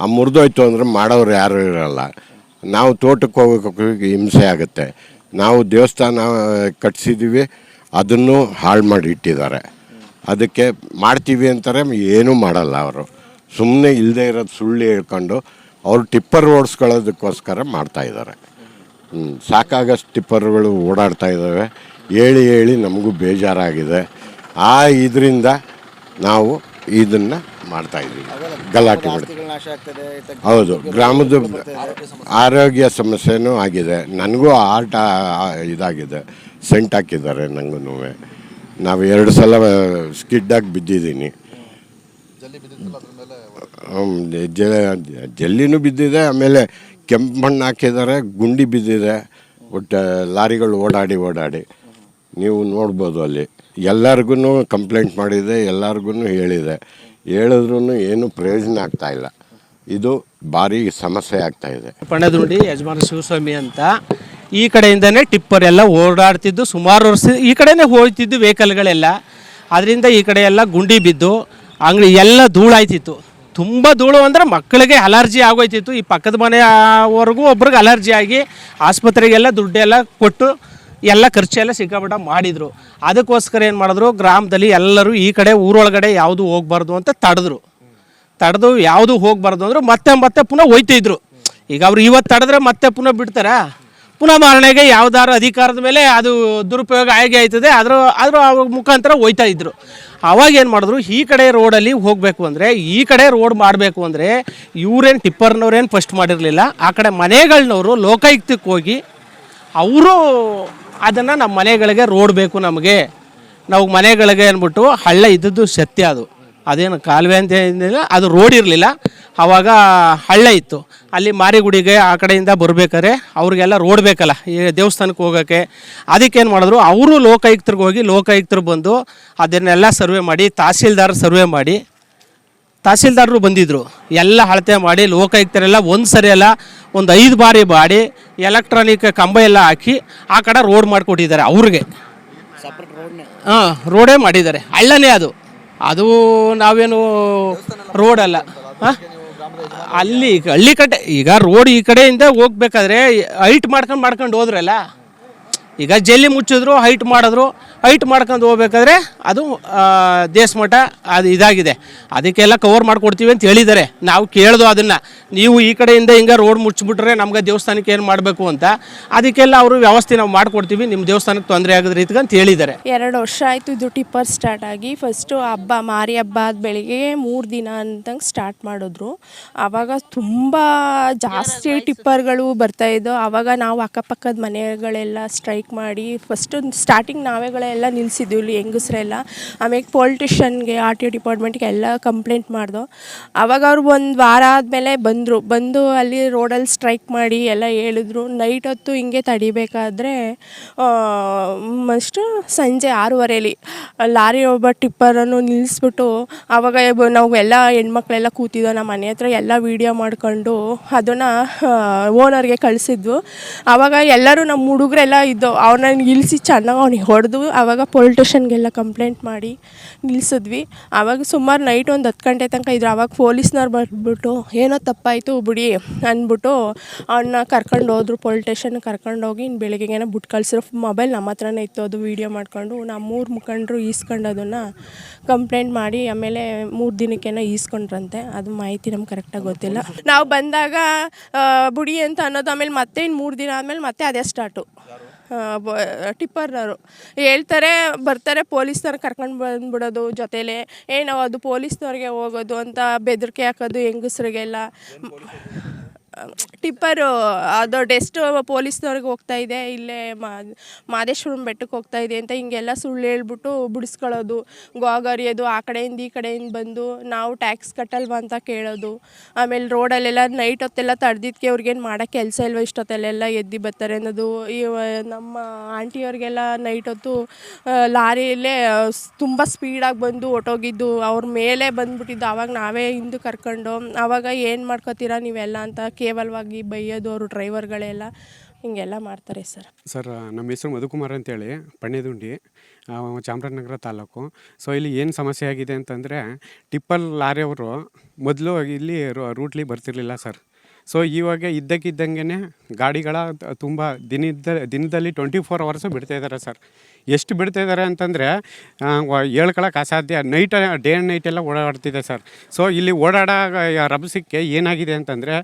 ಆ ಮುರಿದೋಯ್ತು ಅಂದರೆ ಮಾಡೋರು ಯಾರೂ ಇರೋಲ್ಲ. ನಾವು ತೋಟಕ್ಕೆ ಹೋಗೋಕ್ಕೆ ಹಿಂಸೆ ಆಗುತ್ತೆ. ನಾವು ದೇವಸ್ಥಾನ ಕಟ್ಸಿದ್ದೀವಿ, ಅದನ್ನು ಹಾಳು ಮಾಡಿ ಇಟ್ಟಿದ್ದಾರೆ. ಅದಕ್ಕೆ ಮಾಡ್ತೀವಿ ಅಂತಾರೆ, ಏನೂ ಮಾಡಲ್ಲ ಅವರು. ಸುಮ್ಮನೆ ಇಲ್ಲದೆ ಇರೋದು ಸುಳ್ಳು ಹೇಳ್ಕೊಂಡು ಅವರು ಟಿಪ್ಪರ್ ಓಡಿಸ್ಕೊಳ್ಳೋದಕ್ಕೋಸ್ಕರ ಮಾಡ್ತಾಯಿದ್ದಾರೆ. ಸಾಕಾಗಷ್ಟು ಟಿಪ್ಪರ್ಗಳು ಓಡಾಡ್ತಾ ಇದ್ದಾವೆ. ಹೇಳಿ ಹೇಳಿ ನಮಗೂ ಬೇಜಾರಾಗಿದೆ. ಆ ಇದರಿಂದ ನಾವು ಇದನ್ನು ಮಾಡ್ತಾಯಿದ್ದೀವಿ, ಗಲಾಟೆ ಮಾಡಿ. ಹೌದು, ಗ್ರಾಮದ ಆರೋಗ್ಯ ಸಮಸ್ಯೆನೂ ಆಗಿದೆ. ನನಗೂ ಹಾರ್ಟ್ ಇದಾಗಿದೆ, ಸೆಂಟ್ ಹಾಕಿದ್ದಾರೆ ನನಗೂ. ನಾವು 2 ಸಲ ಸ್ಕಿಡ್ಡಾಗಿ ಬಿದ್ದಿದ್ದೀನಿ. ಜಲ್ಲಿನೂ ಬಿದ್ದಿದೆ, ಆಮೇಲೆ ಕೆಂಪು ಮಣ್ಣು ಹಾಕಿದ್ದಾರೆ, ಗುಂಡಿ ಬಿದ್ದಿದೆ. ಒಟ್ಟು ಲಾರಿಗಳು ಓಡಾಡಿ ನೀವು ನೋಡ್ಬೋದು. ಅಲ್ಲಿ ಎಲ್ಲರಿಗೂ ಕಂಪ್ಲೇಂಟ್ ಮಾಡಿದೆ, ಎಲ್ಲರಿಗೂ ಹೇಳಿದ್ರೂ ಏನು ಪ್ರಯೋಜನ ಆಗ್ತಾಯಿಲ್ಲ. ಇದು ಭಾರಿ ಸಮಸ್ಯೆ ಆಗ್ತಾಯಿದೆ. ಪಣದುಂಡಿ ಯಜಮಾನ ಶಿವಸ್ವಾಮಿ ಅಂತ, ಈ ಕಡೆಯಿಂದನೇ ಟಿಪ್ಪರ್ ಎಲ್ಲ ಓಡಾಡ್ತಿದ್ದು. ಸುಮಾರು ವರ್ಷ ಈ ಕಡೆನೇ ಹೋಗ್ತಿದ್ದು ವೆಹಿಕಲ್ಗಳೆಲ್ಲ. ಅದರಿಂದ ಈ ಕಡೆ ಎಲ್ಲ ಗುಂಡಿ ಬಿದ್ದು ಅಂಗಡಿ ಎಲ್ಲ ಧೂಳಾಯ್ತಿತ್ತು. ತುಂಬ ಧೂಳು ಅಂದರೆ ಮಕ್ಕಳಿಗೆ ಅಲರ್ಜಿ ಆಗೋಯ್ತಿತ್ತು. ಈ ಪಕ್ಕದ ಮನೆಯವರೆಗೂ ಒಬ್ರಿಗೆ ಅಲರ್ಜಿ ಆಗಿ ಆಸ್ಪತ್ರೆಗೆಲ್ಲ ದುಡ್ಡೆಲ್ಲ ಕೊಟ್ಟು ಎಲ್ಲ ಖರ್ಚೆಲ್ಲ ಸಿಕ್ಕಾಪಟ್ಟ ಮಾಡಿದರು. ಅದಕ್ಕೋಸ್ಕರ ಏನು ಮಾಡಿದ್ರು, ಗ್ರಾಮದಲ್ಲಿ ಎಲ್ಲರೂ ಈ ಕಡೆ ಊರೊಳಗಡೆ ಯಾವುದು ಹೋಗ್ಬಾರ್ದು ಅಂತ ತಡೆದು ಯಾವುದು ಹೋಗ್ಬಾರ್ದು ಅಂದರು. ಮತ್ತೆ ಪುನಃ ಹೋಯ್ತಿದ್ರು. ಈಗ ಅವ್ರು ಇವತ್ತು ತಡೆದ್ರೆ ಮತ್ತೆ ಪುನಃ ಬಿಡ್ತಾರೆ, ಪುನಃ ಮಾರಣೆಗೆ ಯಾವ್ದಾರು ಅಧಿಕಾರದ ಮೇಲೆ ಅದು ದುರುಪಯೋಗ ಆಗಿ ಆಯ್ತದೆ. ಆದರೂ ಅವ್ರ ಮುಖಾಂತರ ಹೋಯ್ತಾ ಇದ್ರು. ಅವಾಗ ಏನು ಮಾಡಿದ್ರು, ಈ ಕಡೆ ರೋಡಲ್ಲಿ ಹೋಗಬೇಕು ಅಂದರೆ, ಈ ಕಡೆ ರೋಡ್ ಮಾಡಬೇಕು ಅಂದರೆ ಇವರೇನು ಟಿಪ್ಪರ್ನವ್ರೇನು ಫಸ್ಟ್ ಮಾಡಿರಲಿಲ್ಲ. ಆ ಕಡೆ ಮನೆಗಳನ್ನವರು ಲೋಕಾಯುಕ್ತಕ್ಕೆ ಹೋಗಿ ಅವರು ಅದನ್ನು ನಮ್ಮ ಮನೆಗಳಿಗೆ ರೋಡ್ ಬೇಕು, ನಾವು ಮನೆಗಳಿಗೆ ಅಂದ್ಬಿಟ್ಟು, ಹಳ್ಳ ಇದ್ದದ್ದು ಸತ್ಯ. ಅದೇನು ಕಾಲುವೆ ಅಂತ ಏನಿಲ್ಲ, ಅದು ರೋಡ್ ಇರಲಿಲ್ಲ. ಆವಾಗ ಹಳ್ಳ ಇತ್ತು. ಅಲ್ಲಿ ಮಾರಿಗುಡಿಗೆ ಆ ಕಡೆಯಿಂದ ಬರ್ಬೇಕಾದ್ರೆ ಅವ್ರಿಗೆಲ್ಲ ರೋಡ್ ಬೇಕಲ್ಲ ಈ ದೇವಸ್ಥಾನಕ್ಕೆ ಹೋಗೋಕ್ಕೆ. ಅದಕ್ಕೇನು ಮಾಡಿದ್ರು, ಅವರು ಲೋಕಾಯುಕ್ತರಿಗೆ ಹೋಗಿ ಲೋಕಾಯುಕ್ತರು ಬಂದು ಅದನ್ನೆಲ್ಲ ಸರ್ವೆ ಮಾಡಿ, ತಹಸೀಲ್ದಾರರು ಬಂದಿದ್ದರು. ಎಲ್ಲ ಅಳತೆ ಮಾಡಿ ಲೋಕಾಯುಕ್ತರೆಲ್ಲ ಒಂದು ಸರಿ ಅಲ್ಲ ಒಂದು 5 ಬಾರಿ ಮಾಡಿ ಎಲೆಕ್ಟ್ರಾನಿಕ್ ಕಂಬ ಎಲ್ಲ ಹಾಕಿ ಆ ಕಡೆ ರೋಡ್ ಮಾಡಿಕೊಟ್ಟಿದ್ದಾರೆ ಅವ್ರಿಗೆ. ರೋಡೇ ಮಾಡಿದ್ದಾರೆ. ಹಳ್ಳನೇ ಅದು ನಾವೇನು ರೋಡಲ್ಲ. ಅಲ್ಲಿ ಹಳ್ಳಿ ಕಟ್ಟೆ ಈಗ ರೋಡ್ ಈ ಕಡೆಯಿಂದ ಹೋಗ್ಬೇಕಾದ್ರೆ ಹೈಟ್ ಮಾಡ್ಕೊಂಡು ಹೋದ್ರಲ್ಲ. ಈಗ ಜಲ್ಲಿ ಮುಚ್ಚಿದ್ರು, ಹೈಟ್ ಮಾಡ್ಕೊಂಡು ಹೋಗ್ಬೇಕಾದ್ರೆ ಅದು ದೇಶಮಠ ಅದು ಇದಾಗಿದೆ. ಅದಕ್ಕೆಲ್ಲ ಕವರ್ ಮಾಡಿಕೊಡ್ತೀವಿ ಅಂತ ಹೇಳಿದ್ದಾರೆ. ನಾವು ಕೇಳ್ದು ಅದನ್ನು, ನೀವು ಈ ಕಡೆಯಿಂದ ಹಿಂಗೆ ರೋಡ್ ಮುಚ್ಚಿಬಿಟ್ರೆ ನಮ್ಗೆ ದೇವಸ್ಥಾನಕ್ಕೆ ಏನು ಮಾಡಬೇಕು ಅಂತ. ಅದಕ್ಕೆಲ್ಲ ಅವರು ವ್ಯವಸ್ಥೆ ನಾವು ಮಾಡಿಕೊಡ್ತೀವಿ, ನಿಮ್ಮ ದೇವಸ್ಥಾನಕ್ಕೆ ತೊಂದರೆ ಆಗೋದ್ ರೀತಿಗೆ ಅಂತ ಹೇಳಿದ್ದಾರೆ. 2 ವರ್ಷ ಆಯಿತು ಇದು ಟಿಪ್ಪರ್ ಸ್ಟಾರ್ಟ್ ಆಗಿ. ಫಸ್ಟು ಮಾರಿ ಹಬ್ಬ ಆದ ಬೆಳಿಗ್ಗೆ 3 ದಿನ ಅಂತಂಗೆ ಸ್ಟಾರ್ಟ್ ಮಾಡಿದ್ರು. ಆವಾಗ ತುಂಬ ಜಾಸ್ತಿ ಟಿಪ್ಪರ್ಗಳು ಬರ್ತಾಯಿದ್ದೋ. ಆವಾಗ ನಾವು ಅಕ್ಕಪಕ್ಕದ ಮನೆಗಳೆಲ್ಲ ಸ್ಟ್ರೈಕ್ ಮಾಡಿ ಫಸ್ಟು ಸ್ಟಾರ್ಟಿಂಗ್ ನಾವೇಗಳೆಲ್ಲ ನಿಲ್ಲಿಸಿದ್ವಿ ಇಲ್ಲಿ ಹೆಂಗಸ್ರೆಲ್ಲ. ಆಮೇಲೆ ಪೊಲಿಟಿಷನ್ಗೆ RTO ಡಿಪಾರ್ಟ್ಮೆಂಟ್ಗೆ ಎಲ್ಲ ಕಂಪ್ಲೇಂಟ್ ಮಾಡ್ದೋ. ಆವಾಗ ಅವ್ರು 1 ವಾರ ಆದಮೇಲೆ ಬಂದು ಅಲ್ಲಿ ರೋಡಲ್ಲಿ ಸ್ಟ್ರೈಕ್ ಮಾಡಿ ಎಲ್ಲ ಹೇಳಿದ್ರು. ನೈಟ್ ಹೊತ್ತು ಹಿಂಗೆ ತಡಿಬೇಕಾದ್ರೆ ಅಷ್ಟು ಸಂಜೆ 6:30 ಲಾರಿ ಒಬ್ಬ ಟಿಪ್ಪರನ್ನು ನಿಲ್ಲಿಸ್ಬಿಟ್ಟು ಆವಾಗ ನಾವೆಲ್ಲ ಹೆಣ್ಮಕ್ಳೆಲ್ಲ ಕೂತಿದ್ದೋ ನಮ್ಮ ಮನೆ ಹತ್ರ ಎಲ್ಲ ವೀಡಿಯೋ ಮಾಡ್ಕೊಂಡು ಅದನ್ನು ಓನರ್ಗೆ ಕಳಿಸಿದ್ವು. ಆವಾಗ ಎಲ್ಲರೂ ನಮ್ಮ ಹುಡುಗರೆಲ್ಲ ಇದ್ದೋ ಅವ್ರನ್ನ ನಿಲ್ಲಿಸಿ ಚೆನ್ನಾಗಿ ಅವ್ನಿಗೆ ಹೊಡೆದು ಆವಾಗ ಪೊಲೀಸ್ ಸ್ಟೇಷನ್ಗೆಲ್ಲ ಕಂಪ್ಲೇಂಟ್ ಮಾಡಿ ನಿಲ್ಲಿಸಿದ್ವಿ. ಆವಾಗ ಸುಮಾರು ನೈಟ್ ಒಂದು 10 ಗಂಟೆ ತನಕ ಇದ್ರು. ಆವಾಗ ಪೊಲೀಸ್ನವ್ರು ಬಂದ್ಬಿಟ್ಟು ಏನೋ ತಪ್ಪಾಯಿತು ಬಿಡಿ ಅಂದ್ಬಿಟ್ಟು ಅವನ್ನ ಕರ್ಕೊಂಡು ಹೋದ್ರು ಪೊಲೀಸ್ ಸ್ಟೇಷನ್ಗೆ ಕರ್ಕೊಂಡೋಗಿ ಇನ್ನು ಬೆಳಗ್ಗೆಗೇನೋ ಬಿಟ್ಟು ಕಳಿಸಿರೋ. ಮೊಬೈಲ್ ನಮ್ಮ ಹತ್ರನೇ ಇತ್ತು, ಅದು ವೀಡಿಯೋ ಮಾಡ್ಕೊಂಡು ನಾವು 3 ಮುಖಂಡರು ಈಸ್ಕೊಂಡು ಅದನ್ನು ಕಂಪ್ಲೇಂಟ್ ಮಾಡಿ ಆಮೇಲೆ 3 ದಿನಕ್ಕೇನೋ ಈಸ್ಕೊಂಡ್ರಂತೆ. ಅದು ಮಾಹಿತಿ ನಮ್ಗೆ ಕರೆಕ್ಟಾಗಿ ಗೊತ್ತಿಲ್ಲ. ನಾವು ಬಂದಾಗ ಬುಡಿ ಅಂತ ಅನ್ನೋದು, ಆಮೇಲೆ ಮತ್ತೆ ಇನ್ನು 3 ದಿನ ಆದಮೇಲೆ ಮತ್ತೆ ಅದೇ ಸ್ಟಾರ್ಟು. ಟಿಪ್ಪರ್ನವರು ಹೇಳ್ತಾರೆ, ಬರ್ತಾರೆ ಪೊಲೀಸ್ನವ್ರು ಕರ್ಕೊಂಡು ಬಂದ್ಬಿಡೋದು ಜೊತೆಲೇ. ನಾವು ಅದು ಪೊಲೀಸ್ನವ್ರಿಗೆ ಹೋಗೋದು ಅಂತ ಬೆದರಿಕೆ ಹಾಕೋದು ಹೆಂಗಸ್ರಿಗೆಲ್ಲ. ಟಿಪ್ಪರು ಅದು ಡೆಸ್ಟ್ ಪೊಲೀಸ್ನವ್ರಿಗೆ ಹೋಗ್ತಾ ಇದೆ, ಇಲ್ಲೇ ಮಾದೇಶ್ವರನ ಬೆಟ್ಟಕ್ಕೆ ಹೋಗ್ತಾ ಇದೆ ಅಂತ ಹಿಂಗೆಲ್ಲ ಸುಳ್ಳು ಹೇಳ್ಬಿಟ್ಟು ಬಿಡಿಸ್ಕೊಳ್ಳೋದು, ಗೋಗರಿಯೋದು, ಆ ಕಡೆಯಿಂದ ಈ ಕಡೆಯಿಂದ ಬಂದು ನಾವು ಟ್ಯಾಕ್ಸ್ ಕಟ್ಟಲ್ವಾ ಅಂತ ಕೇಳೋದು. ಆಮೇಲೆ ರೋಡಲ್ಲೆಲ್ಲ ನೈಟ್ ಹೊತ್ತೆಲ್ಲ ತಡೆದಿದ್ದಕ್ಕೆ ಅವ್ರಿಗೇನು ಮಾಡೋಕ್ಕೆ ಕೆಲಸ ಇಲ್ವ ಇಷ್ಟೊತ್ತೆಲ್ಲ ಎದ್ದು ಬರ್ತಾರೆ ಅನ್ನೋದು. ನಮ್ಮ ಆಂಟಿಯವ್ರಿಗೆಲ್ಲ ನೈಟ್ ಹೊತ್ತು ಲಾರಿಯಲ್ಲೇ ತುಂಬ ಸ್ಪೀಡಾಗಿ ಬಂದು ಹೊಟ್ಟೋಗಿದ್ದು, ಅವ್ರ ಮೇಲೆ ಬಂದುಬಿಟ್ಟಿದ್ದು. ಆವಾಗ ನಾವೇ ಹಿಂದೆ ಕರ್ಕೊಂಡು ಆವಾಗ ಏನು ಮಾಡ್ಕೋತೀರಾ ನೀವೆಲ್ಲ ಅಂತ ಕೇವಲವಾಗಿ ಬೈಯೋದು ಅವರು ಡ್ರೈವರ್ಗಳೆಲ್ಲ ಹಿಂಗೆಲ್ಲ ಮಾಡ್ತಾರೆ ಸರ್. ನಮ್ಮ ಹೆಸರು ಮಧುಕುಮಾರ್ ಅಂತೇಳಿ, ಪಣ್ಣೆದುಂಡಿ, ಚಾಮರಾಜನಗರ ತಾಲೂಕು. ಸೊ ಇಲ್ಲಿ ಏನು ಸಮಸ್ಯೆ ಆಗಿದೆ ಅಂತಂದರೆ, ಟಿಪ್ಪರ್ ಲಾರಿಯವರು ಮೊದಲು ಇಲ್ಲಿ ರೂಟ್ಲಿ ಬರ್ತಿರ್ಲಿಲ್ಲ ಸರ್. ಸೊ ಇವಾಗ ಇದ್ದಕ್ಕಿದ್ದಂಗೆ ಗಾಡಿಗಳ ತುಂಬ ದಿನದಲ್ಲಿ 24 ಅವರ್ಸು ಬಿಡ್ತಾಯಿದ್ದಾರೆ ಸರ್. ಎಷ್ಟು ಬಿಡ್ತಾಯಿದ್ದಾರೆ ಅಂತಂದರೆ ಹೇಳ್ಕೊಳಕ್ಕೆ ಅಸಾಧ್ಯ. ಡೇ ಆ್ಯಂಡ್ ನೈಟ್ ಎಲ್ಲ ಓಡಾಡ್ತಿದೆ ಸರ್. ಸೊ ಇಲ್ಲಿ ಓಡಾಡೋ ರಭಸಕ್ಕೆ ಏನಾಗಿದೆ ಅಂತಂದರೆ,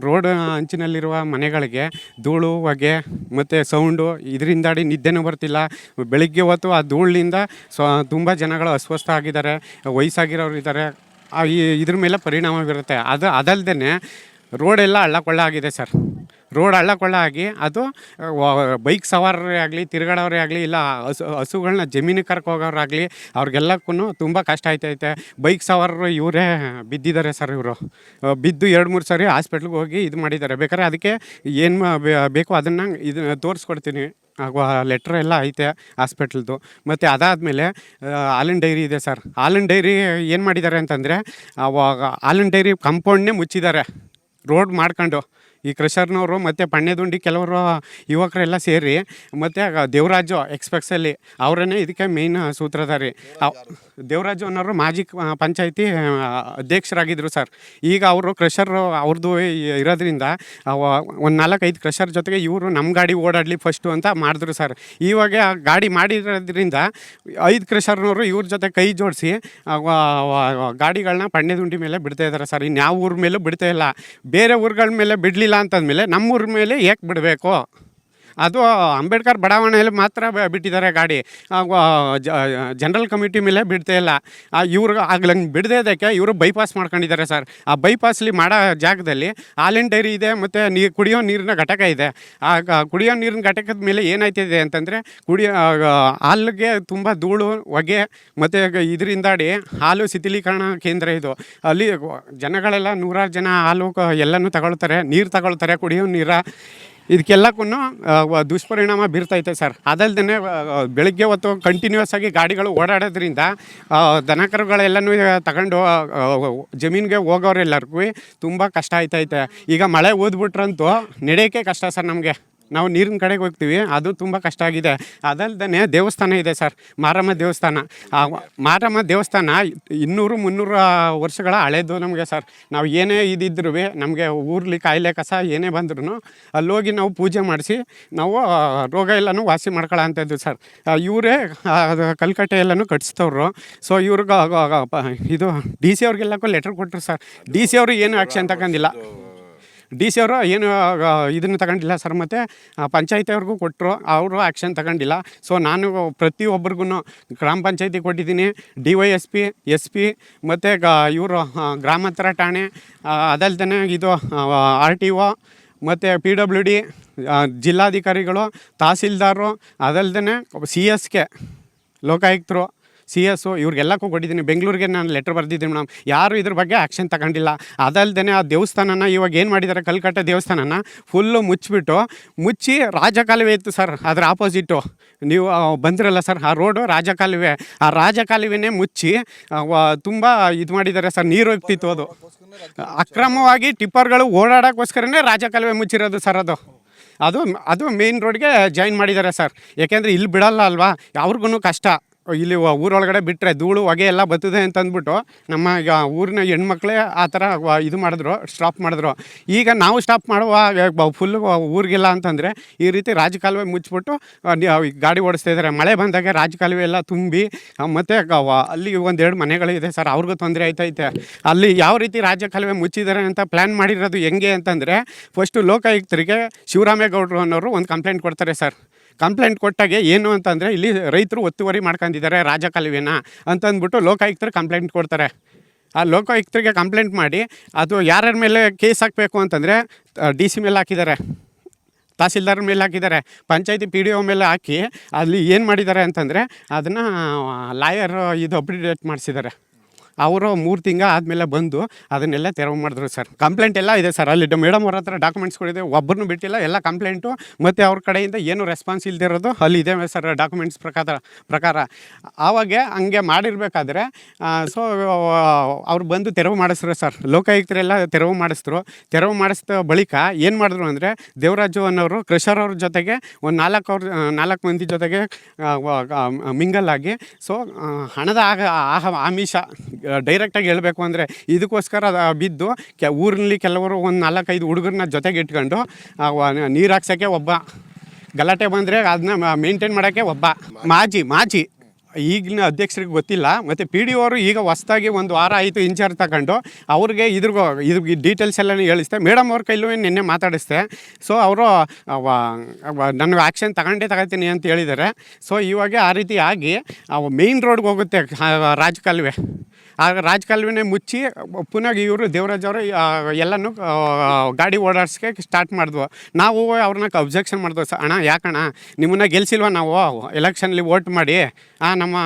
ರೋಡ್ ಅಂಚಿನಲ್ಲಿರುವ ಮನೆಗಳಿಗೆ ಧೂಳು, ಹೊಗೆ ಮತ್ತು ಸೌಂಡು, ಇದರಿಂದಾಡಿ ನಿದ್ದೆನೂ ಬರ್ತಿಲ್ಲ. ಬೆಳಿಗ್ಗೆ ಹೊತ್ತು ಆ ಧೂಳಿನಿಂದ ತುಂಬ ಜನಗಳು ಅಸ್ವಸ್ಥ ಆಗಿದ್ದಾರೆ, ವಯಸ್ಸಾಗಿರೋರು ಇದ್ದಾರೆ. ಇದ್ರ ಮೇಲೆ ಪರಿಣಾಮ ಬೀರುತ್ತೆ. ಅದಲ್ಲದೆ ರೋಡೆಲ್ಲ ಹಳ್ಳ ಆಗಿದೆ ಸರ್. ರೋಡ್ ಹಳ್ಳ ಆಗಿ ಅದು ಬೈಕ್ ಸವಾರರೇ ಆಗಲಿ, ತಿರುಗಾಡೋರೇ ಆಗಲಿ, ಇಲ್ಲ ಹಸುಗಳನ್ನ ಜಮೀನಿಗೆ ಕರ್ಕೋಗೋರಾಗಲಿ, ಅವ್ರಿಗೆಲ್ಲಕ್ಕೂ ತುಂಬ ಕಷ್ಟ ಆಯ್ತೈತೆ. ಬೈಕ್ ಸವಾರರು ಇವರೇ ಬಿದ್ದಿದ್ದಾರೆ ಸರ್. ಇವರು ಬಿದ್ದು 2-3 ಸಾರಿ ಹಾಸ್ಪಿಟ್ಲಿಗೆ ಹೋಗಿ ಇದು ಮಾಡಿದ್ದಾರೆ. ಬೇಕಾದ್ರೆ ಅದಕ್ಕೆ ಏನು ಬೇಕೋ ಅದನ್ನು ತೋರಿಸ್ಕೊಡ್ತೀನಿ. ಆಗುವ ಲೆಟ್ರ್ ಎಲ್ಲ ಐತೆ ಹಾಸ್ಪಿಟ್ಲ್ದು. ಮತ್ತು ಅದಾದಮೇಲೆ ಹಾಲಿನ ಡೈರಿ ಇದೆ ಸರ್. ಹಾಲಿನ ಡೈರಿ ಏನು ಮಾಡಿದ್ದಾರೆ ಅಂತಂದರೆ, ಹಾಲಿನ ಡೈರಿ ಕಂಪೌಂಡ್ನೇ ಮುಚ್ಚಿದ್ದಾರೆ ರೋಡ್ ಮಾಡ್ಕೊಂಡು. ಈ ಕ್ರಷರ್ನವರು ಮತ್ತು ಪಣ್ಣೆದುಂಡಿ ಕೆಲವರು ಯುವಕರೆಲ್ಲ ಸೇರಿ, ಮತ್ತು ದೇವರಾಜು ಎಕ್ಸ್ಪ್ರೆಸ್ಸಲ್ಲಿ ಅವರನ್ನೇ ಇದಕ್ಕೆ ಮೇಯ್ನ್ ಸೂತ್ರಧಾರಿ. ದೇವರಾಜು ಅನ್ನೋರು ಮಾಜಿ ಪಂಚಾಯತಿ ಅಧ್ಯಕ್ಷರಾಗಿದ್ದರು ಸರ್. ಈಗ ಅವರು ಕ್ರಷರ್ ಅವ್ರದ್ದು ಇರೋದ್ರಿಂದ ಒಂದು 4-5 ಕ್ರಷರ್ ಜೊತೆಗೆ ಇವರು ನಮ್ಮ ಗಾಡಿ ಓಡಾಡಲಿ ಫಸ್ಟು ಅಂತ ಮಾಡಿದ್ರು ಸರ್. ಇವಾಗ ಗಾಡಿ ಮಾಡಿರೋದ್ರಿಂದ 5 ಕ್ರಷರ್ನವರು ಇವ್ರ ಜೊತೆ ಕೈ ಜೋಡಿಸಿ ಗಾಡಿಗಳನ್ನ ಪಣ್ಣೆದುಂಡಿ ಮೇಲೆ ಬಿಡ್ತಾ ಇದ್ದಾರೆ ಸರ್. ಇನ್ಯಾವ ಊರ ಮೇಲೂ ಬಿಡ್ತಾ ಇಲ್ಲ. ಬೇರೆ ಊರುಗಳ ಮೇಲೆ ಬಿಡಲಿಲ್ಲ ಅಂತಂದಮೇಲೆ ನಮ್ಮೂರ ಮೇಲೆ ಏಕೆ ಬಿಡಬೇಕು? ಅದು ಅಂಬೇಡ್ಕರ್ ಬಡಾವಣೆಯಲ್ಲಿ ಮಾತ್ರ ಬಿಟ್ಟಿದ್ದಾರೆ ಗಾಡಿ, ಜನರಲ್ ಕಮಿಟಿ ಮೇಲೆ ಬಿಡ್ತಾ ಇಲ್ಲ. ಇವ್ರಿಗೆ ಆಗ್ಲಂಗೆ ಬಿಡದೇ ಇದಕ್ಕೆ ಇವರು ಬೈಪಾಸ್ ಮಾಡ್ಕೊಂಡಿದ್ದಾರೆ ಸರ್. ಆ ಬೈಪಾಸ್ಲಿ ಮಾಡೋ ಜಾಗದಲ್ಲಿ ಹಾಲಿನ ಡೈರಿ ಇದೆ, ಮತ್ತು ಕುಡಿಯೋ ನೀರಿನ ಘಟಕ ಇದೆ. ಆ ಕುಡಿಯೋ ನೀರಿನ ಘಟಕದ ಮೇಲೆ ಏನಾಯ್ತಿದೆ ಅಂತಂದರೆ, ಹಾಲಿಗೆ ತುಂಬ ಧೂಳು, ಹೊಗೆ, ಮತ್ತು ಇದರಿಂದಾಡಿ ಹಾಲು ಶಿಥಿಲೀಕರಣ ಕೇಂದ್ರ ಇದು. ಅಲ್ಲಿ ಜನಗಳೆಲ್ಲ 100 ಜನ ಹಾಲು ಎಲ್ಲನೂ ತಗೊಳ್ತಾರೆ, ನೀರು ತಗೊಳ್ತಾರೆ, ಕುಡಿಯೋ ನೀರು. ಇದಕ್ಕೆಲ್ಲಕ್ಕೂ ದುಷ್ಪರಿಣಾಮ ಬೀರ್ತೈತೆ ಸರ್. ಅದಲ್ಲದೆ ಬೆಳಗ್ಗೆ ಹೊತ್ತು ಕಂಟಿನ್ಯೂಸ್ ಆಗಿ ಗಾಡಿಗಳು ಓಡಾಡೋದ್ರಿಂದ ದನಕರುಗಳೆಲ್ಲನೂ ತಗೊಂಡು ಜಮೀನಿಗೆ ಹೋಗೋರೆಲ್ಲರಿಗೂ ತುಂಬ ಕಷ್ಟ ಆಯ್ತೈತೆ. ಈಗ ಮಳೆ ಓದ್ಬಿಟ್ರಂತೂ ನಡೆಯೋಕ್ಕೆ ಕಷ್ಟ ಸರ್. ನಮಗೆ ನಾವು ನೀರಿನ ಕಡೆಗೆ ಹೋಗ್ತೀವಿ, ಅದು ತುಂಬ ಕಷ್ಟ ಆಗಿದೆ. ಅದಲ್ಲದೆ ದೇವಸ್ಥಾನ ಇದೆ ಸರ್, ಮಾರಮ್ಮ ದೇವಸ್ಥಾನ. ಮಾರಮ್ಮ ದೇವಸ್ಥಾನ 200-300 ವರ್ಷಗಳ ಹಳೇದು ನಮಗೆ ಸರ್. ನಾವು ಏನೇ ಇದ್ದಿದ್ರು ನಮಗೆ ಊರ್ಲಿ ಕಾಯಿಲೆ ಕಸ ಏನೇ ಬಂದ್ರೂ ಅಲ್ಲೋಗಿ ನಾವು ಪೂಜೆ ಮಾಡಿಸಿ ನಾವು ರೋಗ ಎಲ್ಲನೂ ವಾಸಿ ಮಾಡ್ಕೊಳ್ಳೋ ಅಂಥದ್ದು ಸರ್. ಇವರೇ ಕಲ್ಕಟ್ಟೆ ಎಲ್ಲನೂ ಕಟ್ಸ್ತವ್ರು. ಸೊ ಇವ್ರಿಗೆ ಇದು DC ಅವ್ರಿಗೆಲ್ಲಕ್ಕೂ ಲೆಟ್ರ್ ಕೊಟ್ಟರು ಸರ್. DC ಅವರು ಏನು ಆ್ಯಕ್ಷನ್ ತಗೊಂಡಿಲ್ಲ. DC ಅವರು ಏನು ಇದನ್ನು ತಗೊಂಡಿಲ್ಲ ಸರ್. ಮತ್ತು ಪಂಚಾಯತಿಯವ್ರಿಗೂ ಕೊಟ್ಟರು, ಅವರು ಆ್ಯಕ್ಷನ್ ತಗೊಂಡಿಲ್ಲ. ಸೊ ನಾನು ಪ್ರತಿಯೊಬ್ಬರಿಗೂ ಗ್ರಾಮ ಪಂಚಾಯತಿ ಕೊಟ್ಟಿದ್ದೀನಿ, DYSP, SP, ಮತ್ತು ಇವರು ಗ್ರಾಮಾಂತರ ಠಾಣೆ, ಅದಲ್ದೇ ಇದು RTO, ಮತ್ತು PWD, ಜಿಲ್ಲಾಧಿಕಾರಿಗಳು, ತಹಸೀಲ್ದಾರು, ಅದಲ್ದೇ CSK ಲೋಕಾಯುಕ್ತರು, CS ಇವ್ರಿಗೆಲ್ಲಕ್ಕೂ ಕೊಟ್ಟಿದ್ದೀನಿ. ಬೆಂಗಳೂರಿಗೆ ನಾನು ಲೆಟ್ರ್ ಬರೆದಿದ್ದೀನಿ ಮೇಡಮ್. ಯಾರು ಇದ್ರ ಬಗ್ಗೆ ಆ್ಯಕ್ಷನ್ ತಗೊಂಡಿಲ್ಲ. ಅದಲ್ದೇ ಆ ದೇವಸ್ಥಾನನ ಇವಾಗ ಏನು ಮಾಡಿದ್ದಾರೆ, ಕಲ್ಕಟ್ಟೆ ದೇವಸ್ಥಾನನ ಫುಲ್ಲು ಮುಚ್ಚಿ ರಾಜಕಾಲುವೆ ಇತ್ತು ಸರ್. ಅದರ ಆಪೋಸಿಟ್ಟು ನೀವು ಬಂದಿರಲ್ಲ ಸರ್, ಆ ರೋಡು ರಾಜಕಾಲುವೆ. ಆ ರಾಜಕಾಲುವೆನೇ ಮುಚ್ಚಿ ತುಂಬ ಇದು ಮಾಡಿದ್ದಾರೆ ಸರ್. ನೀರು ಹೋಗ್ತಿತ್ತು, ಅದು ಅಕ್ರಮವಾಗಿ ಟಿಪ್ಪರ್ಗಳು ಓಡಾಡೋಕ್ಕೋಸ್ಕರನೇ ರಾಜಕಾಲುವೆ ಮುಚ್ಚಿರೋದು ಸರ್. ಅದು ಅದು ಅದು ಮೇನ್ ರೋಡ್ಗೆ ಜಾಯಿನ್ ಮಾಡಿದ್ದಾರೆ ಸರ್. ಯಾಕೆಂದರೆ ಇಲ್ಲಿ ಬಿಡಲ್ಲ ಅಲ್ವಾ, ಅವ್ರಿಗೂ ಕಷ್ಟ. ಇಲ್ಲಿ ಊರೊಳಗಡೆ ಬಿಟ್ಟರೆ ಧೂಳು ಹೊಗೆ ಎಲ್ಲ ಬರ್ತದೆ ಅಂತ ಅಂದ್ಬಿಟ್ಟು ನಮ್ಮ ಈಗ ಊರಿನ ಹೆಣ್ಮಕ್ಳೇ ಆ ಥರ ಇದು ಮಾಡಿದ್ರು, ಸ್ಟಾಪ್ ಮಾಡಿದ್ರು. ಈಗ ನಾವು ಸ್ಟಾಪ್ ಮಾಡುವ ಫುಲ್ಲು ಊರಿಗೆಲ್ಲ ಅಂತಂದರೆ ಈ ರೀತಿ ರಾಜಕಾಲುವೆ ಮುಚ್ಚಿಬಿಟ್ಟು ಗಾಡಿ ಓಡಿಸ್ತಾ ಇದ್ದಾರೆ. ಮಳೆ ಬಂದಾಗ ರಾಜಕಾಲುವೆ ಎಲ್ಲ ತುಂಬಿ ಮತ್ತು ಅಲ್ಲಿ ಒಂದೆರಡು ಮನೆಗಳಿದೆ ಸರ್, ಅವ್ರಿಗೂ ತೊಂದರೆ ಆಯ್ತೈತೆ. ಅಲ್ಲಿ ಯಾವ ರೀತಿ ರಾಜಕಾಲುವೆ ಮುಚ್ಚಿದ್ದಾರೆ ಅಂತ ಪ್ಲ್ಯಾನ್ ಮಾಡಿರೋದು ಹೆಂಗೆ ಅಂತಂದರೆ, ಫಸ್ಟು ಲೋಕಾಯುಕ್ತರಿಗೆ ಶಿವರಾಮೇಗೌಡರು ಅನ್ನೋರು ಒಂದು ಕಂಪ್ಲೇಂಟ್ ಕೊಡ್ತಾರೆ ಸರ್. ಕಂಪ್ಲೇಂಟ್ ಕೊಟ್ಟಾಗೆ ಏನು ಅಂತಂದರೆ, ಇಲ್ಲಿ ರೈತರು ಒತ್ತುವರಿ ಮಾಡ್ಕೊಂಡಿದ್ದಾರೆ ರಾಜಕಾಲುವೆನ ಅಂತಂದ್ಬಿಟ್ಟು ಲೋಕಾಯುಕ್ತರು ಕಂಪ್ಲೇಂಟ್ ಕೊಡ್ತಾರೆ. ಆ ಲೋಕಾಯುಕ್ತರಿಗೆ ಕಂಪ್ಲೇಂಟ್ ಮಾಡಿ ಅದು ಯಾರ್ಯಾರ ಮೇಲೆ ಕೇಸ್ ಹಾಕಬೇಕು ಅಂತಂದರೆ DC ಮೇಲೆ ಹಾಕಿದ್ದಾರೆ, ತಹಸೀಲ್ದಾರ್ ಮೇಲೆ ಹಾಕಿದ್ದಾರೆ, ಪಂಚಾಯತಿ PDO ಮೇಲೆ ಹಾಕಿ ಅಲ್ಲಿ ಏನು ಮಾಡಿದ್ದಾರೆ ಅಂತಂದರೆ ಅದನ್ನು ಲಾಯರ್ ಇದು ಅಪ್ಡೇಟ್ ಮಾಡಿಸಿದ್ದಾರೆ. ಅವರು 3 ತಿಂಗಳು ಆದಮೇಲೆ ಬಂದು ಅದನ್ನೆಲ್ಲ ತೆರವು ಮಾಡಿದ್ರು ಸರ್. ಕಂಪ್ಲೇಂಟ್ ಎಲ್ಲ ಇದೆ ಸರ್, ಅಲ್ಲಿ ಮೇಡಮ್ ಅವ್ರ ಹತ್ರ ಡಾಕ್ಯುಮೆಂಟ್ಸ್ಗಳಿದೆ, ಒಬ್ಬರನ್ನು ಬಿಟ್ಟಿಲ್ಲ, ಎಲ್ಲ ಕಂಪ್ಲೇಂಟು ಮತ್ತು ಅವ್ರ ಕಡೆಯಿಂದ ಏನು ರೆಸ್ಪಾನ್ಸ್ ಇಲ್ಲದಿರೋದು ಅಲ್ಲಿ ಇದೆ ಸರ್ ಡಾಕ್ಯುಮೆಂಟ್ಸ್ ಪ್ರಕಾರ. ಆವಾಗ ಹಂಗೆ ಮಾಡಿರಬೇಕಾದ್ರೆ ಸೊ ಅವ್ರು ಬಂದು ತೆರವು ಮಾಡಿಸಿದ್ರು ಸರ್. ಲೋಕಾಯುಕ್ತರೆಲ್ಲ ತೆರವು ಮಾಡಿಸಿದ ಬಳಿಕ ಏನು ಮಾಡಿದ್ರು ಅಂದರೆ, ದೇವರಾಜು ಅನ್ನೋರು ಕ್ರಷರ್ ಅವ್ರ ಜೊತೆಗೆ ಒಂದು 4 ಮಂದಿ ಜೊತೆಗೆ ಮಿಂಗಲ್ ಆಗಿ, ಸೊ ಹಣದ ಆಮಿಷ ಡೈರೆಕ್ಟಾಗಿ ಹೇಳಬೇಕು ಅಂದರೆ ಇದಕ್ಕೋಸ್ಕರ ಬಿದ್ದು ಊರಿನಲ್ಲಿ ಕೆಲವರು ಒಂದು 4-5 ಹುಡುಗರನ್ನ ಜೊತೆಗೆ ಇಟ್ಕೊಂಡು ನೀರು ಹಾಕ್ಸೋಕ್ಕೆ ಒಬ್ಬ, ಗಲಾಟೆ ಬಂದರೆ ಅದನ್ನ ಮೇಂಟೈನ್ ಮಾಡೋಕ್ಕೆ ಒಬ್ಬ ಮಾಜಿ ಈಗಿನ ಅಧ್ಯಕ್ಷರಿಗೆ ಗೊತ್ತಿಲ್ಲ. ಮತ್ತು PDO ಅವರು ಈಗ ಹೊಸ್ದಾಗಿ 1 ವಾರ ಆಯಿತು ಇನ್ಚಾರ್ಜ್ ತಗೊಂಡು, ಅವ್ರಿಗೆ ಇದ್ರ ಡೀಟೇಲ್ಸ್ ಎಲ್ಲ ಹೇಳಿಸ್ದೆ. ಮೇಡಮ್ ಅವ್ರ ಕೈಲೂ ನಿನ್ನೆ ಮಾತಾಡಿಸ್ದೆ. ಸೊ ಅವರು ನನಗೆ ಆ್ಯಕ್ಷನ್ ತಗೊಳ್ತೀನಿ ಅಂತ ಹೇಳಿದ್ದಾರೆ. ಸೊ ಇವಾಗ ಆ ರೀತಿ ಆಗಿ ಮೇಯ್ನ್ ರೋಡ್ಗೆ ಹೋಗುತ್ತೆ ರಾಜಕಾಲುವೆ. ಆ ರಾಜಕಾಲುವೆನೇ ಮುಚ್ಚಿ ಪುನಃ ಇವರು ದೇವರಾಜ್ ಅವರು ಎಲ್ಲನೂ ಗಾಡಿ ಓಡಾಡ್ಸೋಕ್ಕೆ ಸ್ಟಾರ್ಟ್ ಮಾಡಿದ್ವು. ನಾವು ಅವ್ರನ್ನ ಅಬ್ಜೆಕ್ಷನ್ ಮಾಡಿದ್ವು, ಅಣ್ಣ ಯಾಕಣ್ಣ ನಿಮ್ಮನ್ನ ಗೆಲ್ಸಿಲ್ವ ನಾವು ಎಲೆಕ್ಷನಲ್ಲಿ ವೋಟ್ ಮಾಡಿ, ನಮ್ಮ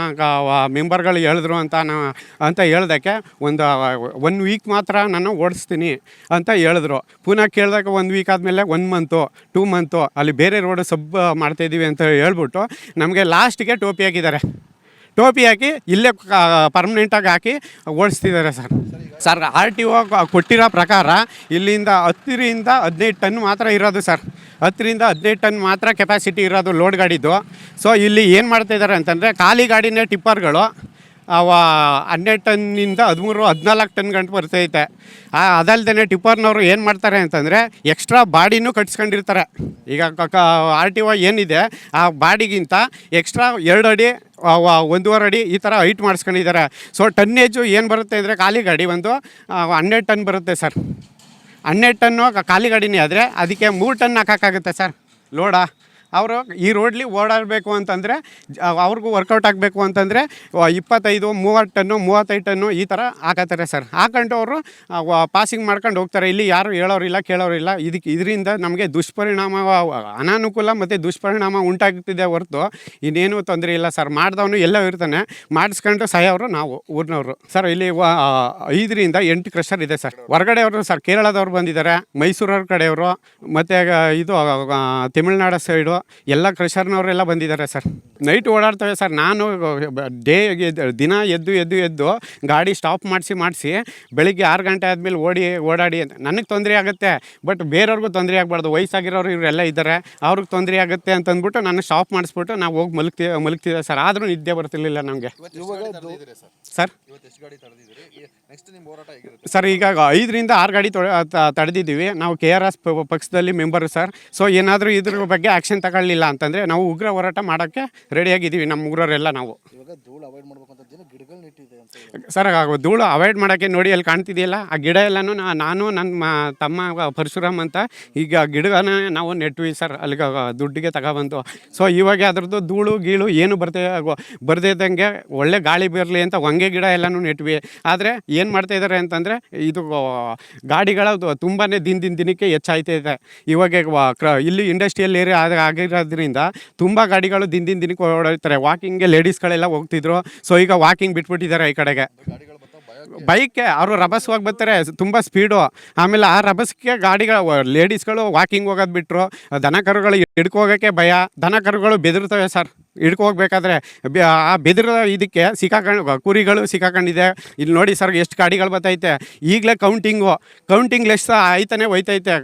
ಮೆಂಬರ್ಗಳು ಹೇಳಿದ್ರು ಅಂತ ಹೇಳ್ದಕ್ಕೆ 1 ವೀಕ್ ಮಾತ್ರ ನಾನು ಓಡಿಸ್ತೀನಿ ಅಂತ ಹೇಳಿದ್ರು. ಪುನಃ ಕೇಳಿದಾಗ 1 ವೀಕ್ ಆದಮೇಲೆ 1 ಮಂತು 2 ಮಂತು ಅಲ್ಲಿ ಬೇರೆ ರೋಡ್ ಮಾಡ್ತಾಯಿದ್ದೀವಿ ಅಂತ ಹೇಳ್ಬಿಟ್ಟು ನಮಗೆ ಲಾಸ್ಟಿಗೆ ಟೋಪಿ ಹಾಕಿ ಇಲ್ಲೇ ಪರ್ಮನೆಂಟಾಗಿ ಹಾಕಿ ಓಡಿಸ್ತಿದ್ದಾರೆ ಸರ್. RTO ಕೊಟ್ಟಿರೋ ಪ್ರಕಾರ ಇಲ್ಲಿಂದ 10ರಿಂದ 15 ಟನ್ ಮಾತ್ರ ಇರೋದು ಸರ್. 10ರಿಂದ 15 ಟನ್ ಮಾತ್ರ ಕೆಪಾಸಿಟಿ ಇರೋದು ಲೋಡ್ ಗಾಡಿದು. ಸೊ ಇಲ್ಲಿ ಏನು ಮಾಡ್ತಾಯಿದ್ದಾರೆ ಅಂತಂದರೆ, ಖಾಲಿ ಗಾಡಿನೇ ಟಿಪ್ಪರ್ಗಳು 12 ಟನ್ನಿಂದ 13-14 ಟನ್ ಗಂಟು ಬರ್ತೈತೆ. ಅದಲ್ಲದೆ ಟಿಪ್ಪರ್ನವರು ಏನು ಮಾಡ್ತಾರೆ ಅಂತಂದರೆ, ಎಕ್ಸ್ಟ್ರಾ ಬಾಡಿನೂ ಕಟ್ಸ್ಕೊಂಡಿರ್ತಾರೆ. ಈಗ RTO ಏನಿದೆ ಆ ಬಾಡಿಗಿಂತ ಎಕ್ಸ್ಟ್ರಾ 2 ಅಡಿ 1.5 ಅಡಿ ಈ ಥರ ಹೈಟ್ ಮಾಡಿಸ್ಕೊಂಡಿದ್ದಾರೆ. ಸೊ ಟನ್ನೇಜು ಏನು ಬರುತ್ತೆ ಅಂದರೆ, ಖಾಲಿ ಗಾಡಿ 12 ಟನ್ ಬರುತ್ತೆ ಸರ್. 12 ಟನ್ನು ಖಾಲಿ ಗಾಡಿನೇ ಆದರೆ ಅದಕ್ಕೆ 3 ಟನ್ ಹಾಕೋಕ್ಕಾಗುತ್ತೆ ಸರ್ ಲೋಡಾ. ಅವರು ಈ ರೋಡ್ಲಿ ಓಡಾಡಬೇಕು ಅಂತಂದರೆ, ಅವ್ರಿಗೂ ವರ್ಕೌಟ್ ಆಗಬೇಕು ಅಂತಂದರೆ 25-30 ಟನ್ನು 35 ಟನ್ನು ಈ ಥರ ಹಾಕತ್ತಾರೆ ಸರ್. ಹಾಕೊಂಡು ಅವರು ಪಾಸಿಂಗ್ ಮಾಡ್ಕೊಂಡು ಹೋಗ್ತಾರೆ. ಇಲ್ಲಿ ಯಾರು ಹೇಳೋರಿಲ್ಲ ಕೇಳೋರಿಲ್ಲ. ಇದರಿಂದ ನಮಗೆ ಅನಾನುಕೂಲ ಮತ್ತು ದುಷ್ಪರಿಣಾಮ ಉಂಟಾಗ್ತಿದೆ ಹೊರತು ಇನ್ನೇನು ತೊಂದರೆ ಇಲ್ಲ ಸರ್. ಮಾಡಿದವನು ಎಲ್ಲ ಇರ್ತಾನೆ, ಮಾಡಿಸ್ಕೊಂಡು ಸಾಯೋರು ನಾವು ಊರಿನವರು ಸರ್. ಇಲ್ಲಿ 5ರಿಂದ 8 ಕ್ರಷರ್ ಇದೆ ಸರ್. ಹೊರಗಡೆಯವರು ಸರ್, ಕೇರಳದವ್ರು ಬಂದಿದ್ದಾರೆ, ಮೈಸೂರವ್ರ ಕಡೆಯವರು, ಮತ್ತು ಇದು ತಮಿಳ್ನಾಡು ಸೈಡು ಎಲ್ಲ ಕ್ರಷರ್ನವರೆಲ್ಲ ಬಂದಿದ್ದಾರೆ ಸರ್. Night ಓಡಾಡ್ತವೆ sir. ನಾನು ದಿನ ಎದ್ದು ಗಾಡಿ ಸ್ಟಾಪ್ ಮಾಡಿಸಿ ಬೆಳಿಗ್ಗೆ 6 ಗಂಟೆ ಆದಮೇಲೆ ಓಡಾಡಿ ನನಗೆ ತೊಂದರೆ ಆಗುತ್ತೆ, ಬಟ್ ಬೇರೆಯವ್ರಿಗೂ ತೊಂದರೆ ಆಗಬಾರ್ದು. ವಯಸ್ಸಾಗಿರೋರು ಇವರೆಲ್ಲ ಇದ್ದಾರೆ, ಅವ್ರಿಗೆ ತೊಂದರೆ ಆಗುತ್ತೆ ಅಂತಂದ್ಬಿಟ್ಟು ನಾನು ಸ್ಟಾಪ್ ಮಾಡಿಸ್ಬಿಟ್ಟು ನಾವು ಹೋಗಿ ಮಲಗ್ತಿದ್ದೆ ಸರ್. ಆದರೂ ನಿದ್ದೆ ಬರ್ತಿರ್ಲಿಲ್ಲ ನಮಗೆ ಸರ್. ಸರ್ ಈಗ 5ರಿಂದ 6 ಗಾಡಿ ತಡೆದಿದ್ದೀವಿ ನಾವು. KRS ಪಕ್ಷದಲ್ಲಿ ಮೆಂಬರು ಸರ್. ಸೊ ಏನಾದರೂ ಇದ್ರ ಬಗ್ಗೆ ಆ್ಯಕ್ಷನ್ ತಗೊಳ್ಳಿಲ್ಲ ಅಂತಂದರೆ ನಾವು ಉಗ್ರ ಹೋರಾಟ ಮಾಡೋಕ್ಕೆ ರೆಡಿಯಾಗಿದ್ದೀವಿ, ನಮ್ಮ ಊರವರೆಲ್ಲ ನಾವು ಸರ್. ಧೂಳು ಅವಾಯ್ಡ್ ಮಾಡೋಕ್ಕೆ ನೋಡಿ ಅಲ್ಲಿ ಕಾಣ್ತಿದೆಯಲ್ಲ ಆ ಗಿಡ ಎಲ್ಲನೂ ನಾನು ನನ್ನ ತಮ್ಮ ಪರಶುರಾಮ್ ಅಂತ ಈಗ ಗಿಡನ ನಾವು ನೆಟ್ವಿ ಸರ್, ಅಲ್ಲಿಗೆ ದುಡ್ಡಿಗೆ ತಗೊಬಂದು. ಸೊ ಇವಾಗ ಅದ್ರದ್ದು ಧೂಳು ಗೀಳು ಏನು ಬರ್ದಿದ್ದಂಗೆ ಒಳ್ಳೆ ಗಾಳಿ ಬರಲಿ ಅಂತ ಹೊಂಗೆ ಗಿಡ ಎಲ್ಲನೂ ನೆಟ್ವಿ. ಆದರೆ ಏನು ಮಾಡ್ತಾಯಿದ್ದಾರೆ ಅಂತಂದರೆ, ಇದು ಗಾಡಿಗಳ ತುಂಬಾ ದಿನಕ್ಕೆ ಹೆಚ್ಚಾಯ್ತಾಯಿದೆ. ಇವಾಗ ಇಲ್ಲಿ ಇಂಡಸ್ಟ್ರಿಯಲ್ ಏರಿಯಾ ಆಗಿರೋದ್ರಿಂದ ತುಂಬ ಗಾಡಿಗಳು ದಿನಕ್ಕೆ ಓಡಾಡ್ತಾರೆ. ವಾಕಿಂಗ್ಗೆ ಲೇಡೀಸ್ಗಳೆಲ್ಲ ಹೋಗ್ತಿದ್ರು. ಸೊ ಈಗ ವಾಕಿಂಗ್ ಬಿಟ್ಬಿಟ್ಟಿದ್ದಾರೆ ಈ ಕಡೆಗೆ. ಬೈಕ್ಗೆ ಅವರು ರಭಸವಾಗಿ ಬರ್ತಾರೆ, ತುಂಬ ಸ್ಪೀಡು. ಆಮೇಲೆ ಆ ರಭಸಕ್ಕೆ ಗಾಡಿಗಳು ಲೇಡೀಸ್ಗಳು ವಾಕಿಂಗ್ ಹೋಗೋದು ಬಿಟ್ಟರು. ದನ ಕರುಗಳು ಹಿಡ್ಕೊ ಹೋಗೋಕ್ಕೆ ಭಯ. ದನ ಕರುಗಳು ಬೆದರ್ತವೆ ಸರ್ ಹಿಡ್ಕೊ ಹೋಗ್ಬೇಕಾದ್ರೆ. ಆ ಬೆದರ ಇದಕ್ಕೆ ಕುರಿಗಳು ಸಿಕ್ಕಾಕೊಂಡಿದೆ. ಇಲ್ಲಿ ನೋಡಿ ಸರ್ ಎಷ್ಟು ಗಾಡಿಗಳು ಬರ್ತೈತೆ. ಈಗಲೇ ಕೌಂಟಿಂಗ್ ಲೆಸ್ ಆಯ್ತಾನೆ ಹೋಯ್ತೈತೆ